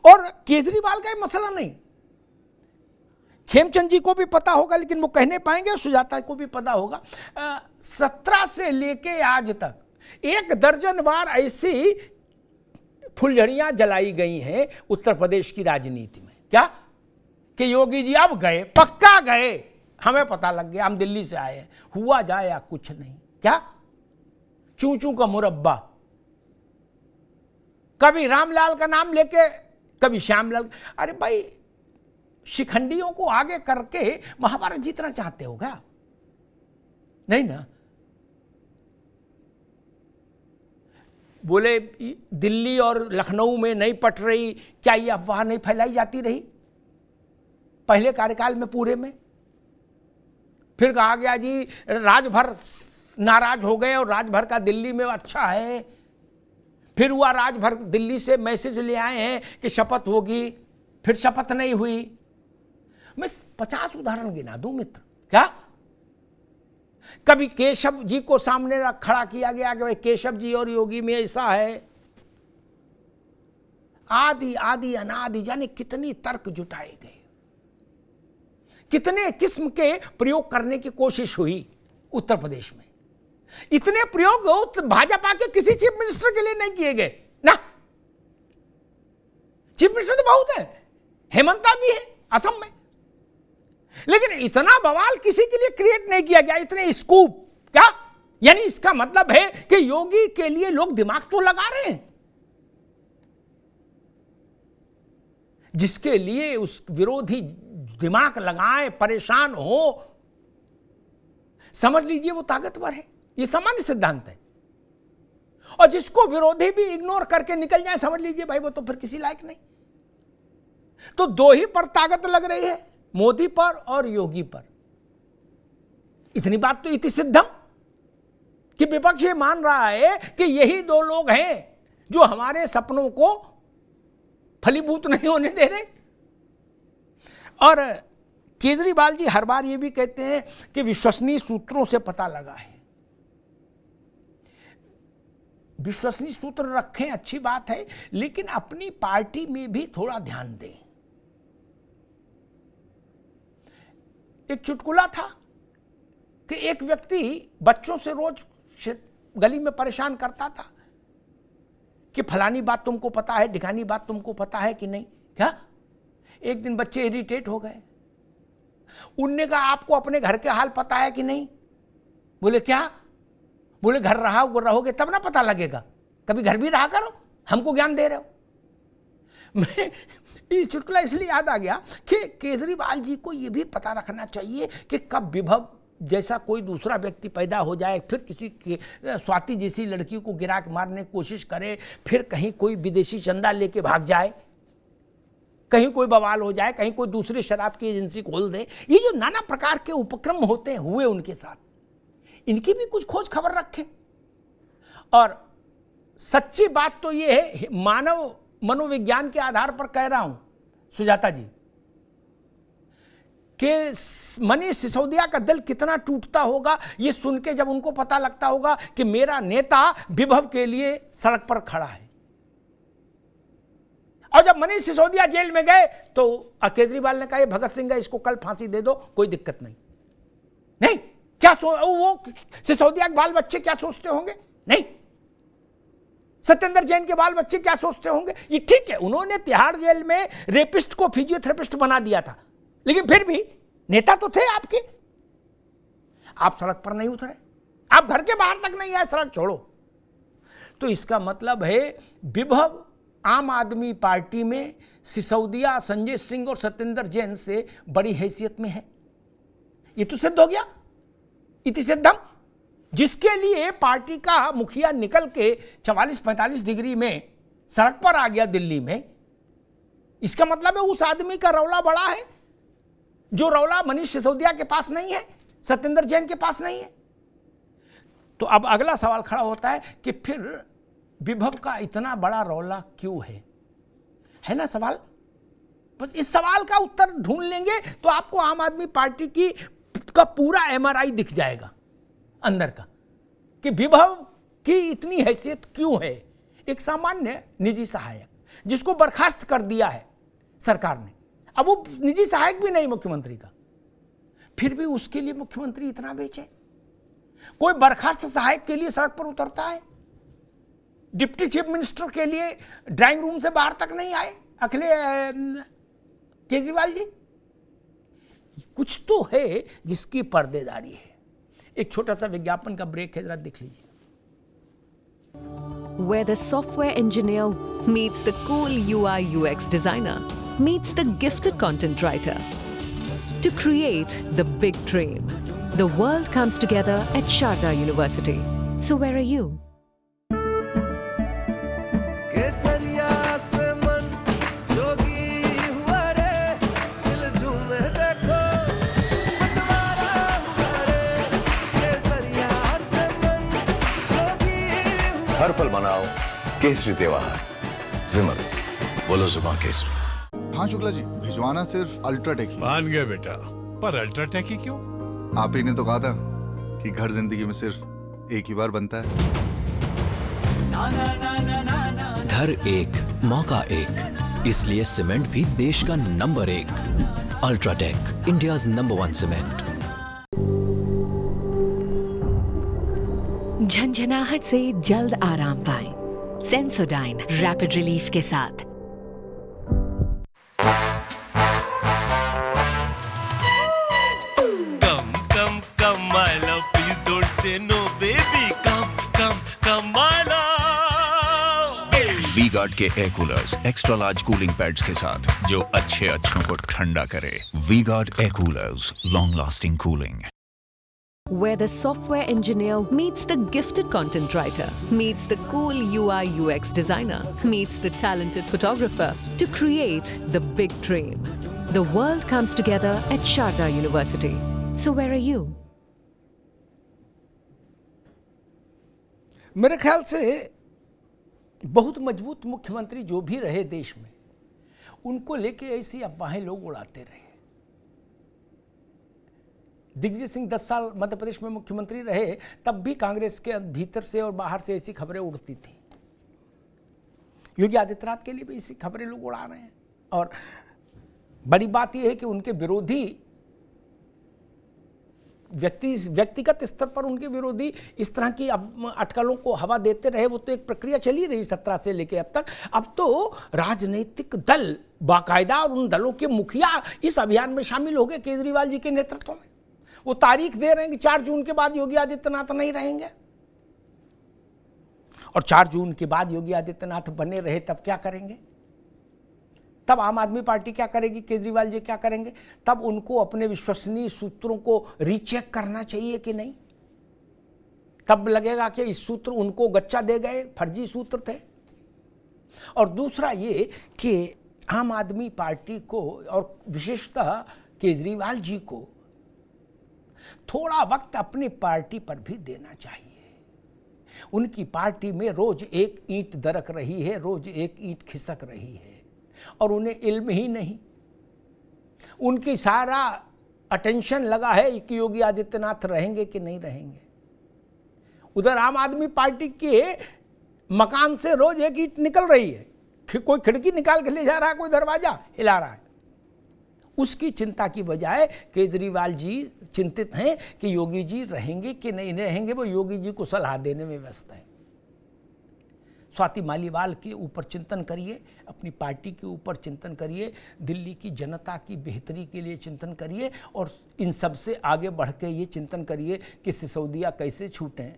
और केजरीवाल का ये मसला नहीं, खेमचंद जी को भी पता होगा लेकिन वो कहने पाएंगे, सुजाता को भी पता होगा। 17 से लेके आज तक 1 दर्जन बार ऐसी फुलझड़ियां जलाई गई हैं उत्तर प्रदेश की राजनीति में। क्या कि योगी जी अब गए, पक्का गए, हमें पता लग गया, हम दिल्ली से आए हैं, हुआ जाए या कुछ नहीं। क्या चूं चूं का मुरब्बा, कभी रामलाल का नाम लेके, कभी श्यामलाल। अरे भाई, शिखंडियों को आगे करके महाभारत जीतना चाहते हो क्या? नहीं ना। बोले दिल्ली और लखनऊ में नहीं पट रही, क्या ये अफवाह नहीं फैलाई जाती रही पहले कार्यकाल में पूरे में? फिर कहा गया जी राजभर नाराज हो गए और राजभर का दिल्ली में अच्छा है। फिर हुआ राजभर दिल्ली से मैसेज ले आए हैं कि शपथ होगी, फिर शपथ नहीं हुई। मैं 50 उदाहरण गिना दूं मित्र। क्या कभी केशव जी को सामने खड़ा किया गया कि भाई केशव जी और योगी में ऐसा है, आदि आदि अनादि जाने कितनी तर्क जुटाए गए, कितने किस्म के प्रयोग करने की कोशिश हुई उत्तर प्रदेश में। इतने प्रयोग भाजपा के किसी चीफ मिनिस्टर के लिए नहीं किए गए ना। चीफ मिनिस्टर तो बहुत है, हेमंता भी है असम में, लेकिन इतना बवाल किसी के लिए क्रिएट नहीं किया गया, इतने स्कूप। क्या यानी इसका मतलब है कि योगी के लिए लोग दिमाग तो लगा रहे हैं, जिसके लिए उस विरोधी दिमाग लगाए, परेशान हो, समझ लीजिए वो ताकतवर है। ये सामान्य सिद्धांत है। और जिसको विरोधी भी इग्नोर करके निकल जाए, समझ लीजिए भाई वो तो फिर किसी लायक नहीं। तो 2 ही पर ताकत लग रही है, मोदी पर और योगी पर। इतनी बात तो इति सिद्धम कि विपक्ष ये मान रहा है कि यही 2 लोग हैं जो हमारे सपनों को फलीभूत नहीं होने दे रहे। और केजरीवाल जी हर बार ये भी कहते हैं कि विश्वसनीय सूत्रों से पता लगा है। विश्वसनीय सूत्र रखें, अच्छी बात है, लेकिन अपनी पार्टी में भी थोड़ा ध्यान दें। एक चुटकुला था कि एक व्यक्ति बच्चों से रोज गली में परेशान करता था कि फलानी बात तुमको पता है, ढिकानी बात तुमको पता है कि नहीं। क्या एक दिन बच्चे इरिटेट हो गए, उनने कहा आपको अपने घर के हाल पता है कि नहीं? बोले क्या? बोले घर रहोगे तब ना पता लगेगा, कभी घर भी रहा करो, हमको ज्ञान दे रहे हो। मैं ये चुटकुला इसलिए याद आ गया कि केजरीवाल जी को यह भी पता रखना चाहिए कि कब विभव जैसा कोई दूसरा व्यक्ति पैदा हो जाए, फिर किसी स्वाति जैसी लड़की को गिरा के मारने की कोशिश करे, फिर कहीं कोई विदेशी चंदा लेके भाग जाए, कहीं कोई बवाल हो जाए, कहीं कोई दूसरी शराब की एजेंसी खोल दे। ये जो नाना प्रकार के उपक्रम होते हुए उनके साथ, इनकी भी कुछ खोज खबर रखें। और सच्ची बात तो ये है, मानव मनोविज्ञान के आधार पर कह रहा हूं सुजाता जी, कि मनीष सिसोदिया का दिल कितना टूटता होगा ये सुन के, जब उनको पता लगता होगा कि मेरा नेता विभव के लिए सड़क पर खड़ा है। और जब मनीष सिसोदिया जेल में गए तो केजरीवाल ने कहा ये भगत सिंह है, इसको कल फांसी दे दो, कोई दिक्कत नहीं। नहीं, क्या वो सिसोदिया के बाल बच्चे क्या सोचते होंगे? नहीं, सत्येंद्र जैन के बाल बच्चे क्या सोचते होंगे? ये ठीक है, उन्होंने तिहाड़ जेल में रेपिस्ट को फिजियोथेरेपिस्ट बना दिया था, लेकिन फिर भी नेता तो थे आपके। आप सड़क पर नहीं उतरे, आप घर के बाहर तक नहीं आए, सड़क छोड़ो। तो इसका मतलब है विभव आम आदमी पार्टी में सिसोदिया, संजय सिंह और सत्येंद्र जैन से बड़ी हैसियत में है। ये तो सिद्ध हो गया, इति सिद्धम। जिसके लिए पार्टी का मुखिया निकल के 44-45 डिग्री में सड़क पर आ गया दिल्ली में, इसका मतलब है उस आदमी का रौला बड़ा है, जो रौला मनीष सिसोदिया के पास नहीं है, सत्येंद्र जैन के पास नहीं है। तो अब अगला सवाल खड़ा होता है कि फिर विभव का इतना बड़ा रौला क्यों है ना सवाल। बस इस सवाल का उत्तर ढूंढ लेंगे तो आपको आम आदमी पार्टी का पूरा एमआरआई दिख जाएगा अंदर का, कि विभव की इतनी हैसियत क्यों है। एक सामान्य निजी सहायक जिसको बर्खास्त कर दिया है सरकार ने, अब वो निजी सहायक भी नहीं मुख्यमंत्री का, फिर भी उसके लिए मुख्यमंत्री इतना बेचैन। कोई बर्खास्त सहायक के लिए सड़क पर उतरता है? डिप्टी चीफ मिनिस्टर के लिए ड्राइंग रूम से बाहर तक नहीं आए केजरीवाल जी? कुछ तो है जिसकी पर्देदारी है। एक छोटा सा विज्ञापन का ब्रेक है, जरा देख लीजिए। Where the software engineer meets the cool UI UX designer, meets the gifted content writer to create the big dream. The world comes together at Sharda University. So where are you? हर पल मनाओ केसरी त्योहार। विमल, बोलो जुबान केसरी। हाँ शुक्ला जी, भिजवाना सिर्फ UltraTech ही। मान गए बेटा, पर अल्ट्राटेक ही क्यों? आप ही ने तो कहा था कि घर जिंदगी में सिर्फ एक ही बार बनता है। घर एक, मौका एक, इसलिए सीमेंट भी देश का number 1। UltraTech, India's number 1 cement. झंझनाहट से जल्द आराम पाएं सेंसोडाइन रैपिड रिलीफ के साथ। Come, my love, please don't say no, baby. Come, my love. V-Guard के air coolers extra large cooling pads के साथ, जो अच्छों को ठंडा करे। V Guard air coolers, long lasting cooling. Where the software engineer meets the gifted content writer, meets the cool UI UX designer, meets the talented photographer to create the big dream. The world comes together at Sharda University. So where are you? मेरे ख्याल से बहुत मजबूत मुख्यमंत्री जो भी रहे देश में, उनको लेके ऐसी अफवाहें लोग उड़ाते रहे। दिग्विजय सिंह 10 साल मध्य प्रदेश में मुख्यमंत्री रहे, तब भी कांग्रेस के भीतर से और बाहर से ऐसी खबरें उड़ती थी। योगी आदित्यनाथ के लिए भी ऐसी खबरें लोग उड़ा रहे हैं। और बड़ी बात यह है कि उनके विरोधी व्यक्तिगत स्तर पर उनके विरोधी इस तरह की अटकलों को हवा देते रहे। वो तो एक प्रक्रिया चली रही 17 से लेकर अब तक। अब तो राजनीतिक दल बाकायदा और उन दलों के मुखिया इस अभियान में शामिल हो गए केजरीवाल जी के नेतृत्व में। वो तारीख दे रहे हैं कि 4 जून के बाद योगी आदित्यनाथ नहीं रहेंगे, और 4 जून के बाद योगी आदित्यनाथ बने रहे तब क्या करेंगे? तब आम आदमी पार्टी क्या करेगी, केजरीवाल जी क्या करेंगे? तब उनको अपने विश्वसनीय सूत्रों को रीचेक करना चाहिए कि नहीं? तब लगेगा कि इस सूत्र उनको गच्चा दे गए, फर्जी सूत्र थे। और दूसरा ये कि आम आदमी पार्टी को और विशेषतः केजरीवाल जी को थोड़ा वक्त अपनी पार्टी पर भी देना चाहिए। उनकी पार्टी में रोज एक ईंट दरक रही है, रोज एक ईंट खिसक रही है, और उन्हें इल्म ही नहीं। उनकी सारा अटेंशन लगा है कि योगी आदित्यनाथ रहेंगे कि नहीं रहेंगे। उधर आम आदमी पार्टी के मकान से रोज एक ईंट निकल रही है, कोई खिड़की निकाल के ले जा रहा है, कोई दरवाजा हिला रहा है। उसकी चिंता की बजाय केजरीवाल जी चिंतित हैं कि योगी जी रहेंगे कि नहीं रहेंगे। वो योगी जी को सलाह देने में व्यस्त हैं। स्वाति मालीवाल के ऊपर चिंतन करिए, अपनी पार्टी के ऊपर चिंतन करिए, दिल्ली की जनता की बेहतरी के लिए चिंतन करिए और इन सब से आगे बढ़ के ये चिंतन करिए कि सिसोदिया कैसे छूटें।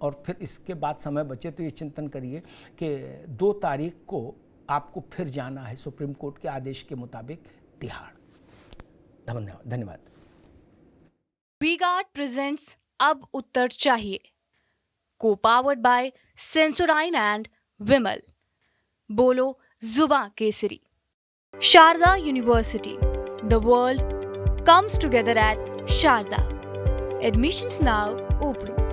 और फिर इसके बाद समय बचे तो ये चिंतन करिए कि 2 तारीख को आपको फिर जाना है सुप्रीम कोर्ट के आदेश के मुताबिक तिहाड़। धन्यवाद। वी-गार्ड प्रेजेंट्स अब उत्तर चाहिए, co powered by Sensodyne and Vimal. बोलो जुबां केसरी। Sharda university, the world comes together at Sharda. Admissions now open.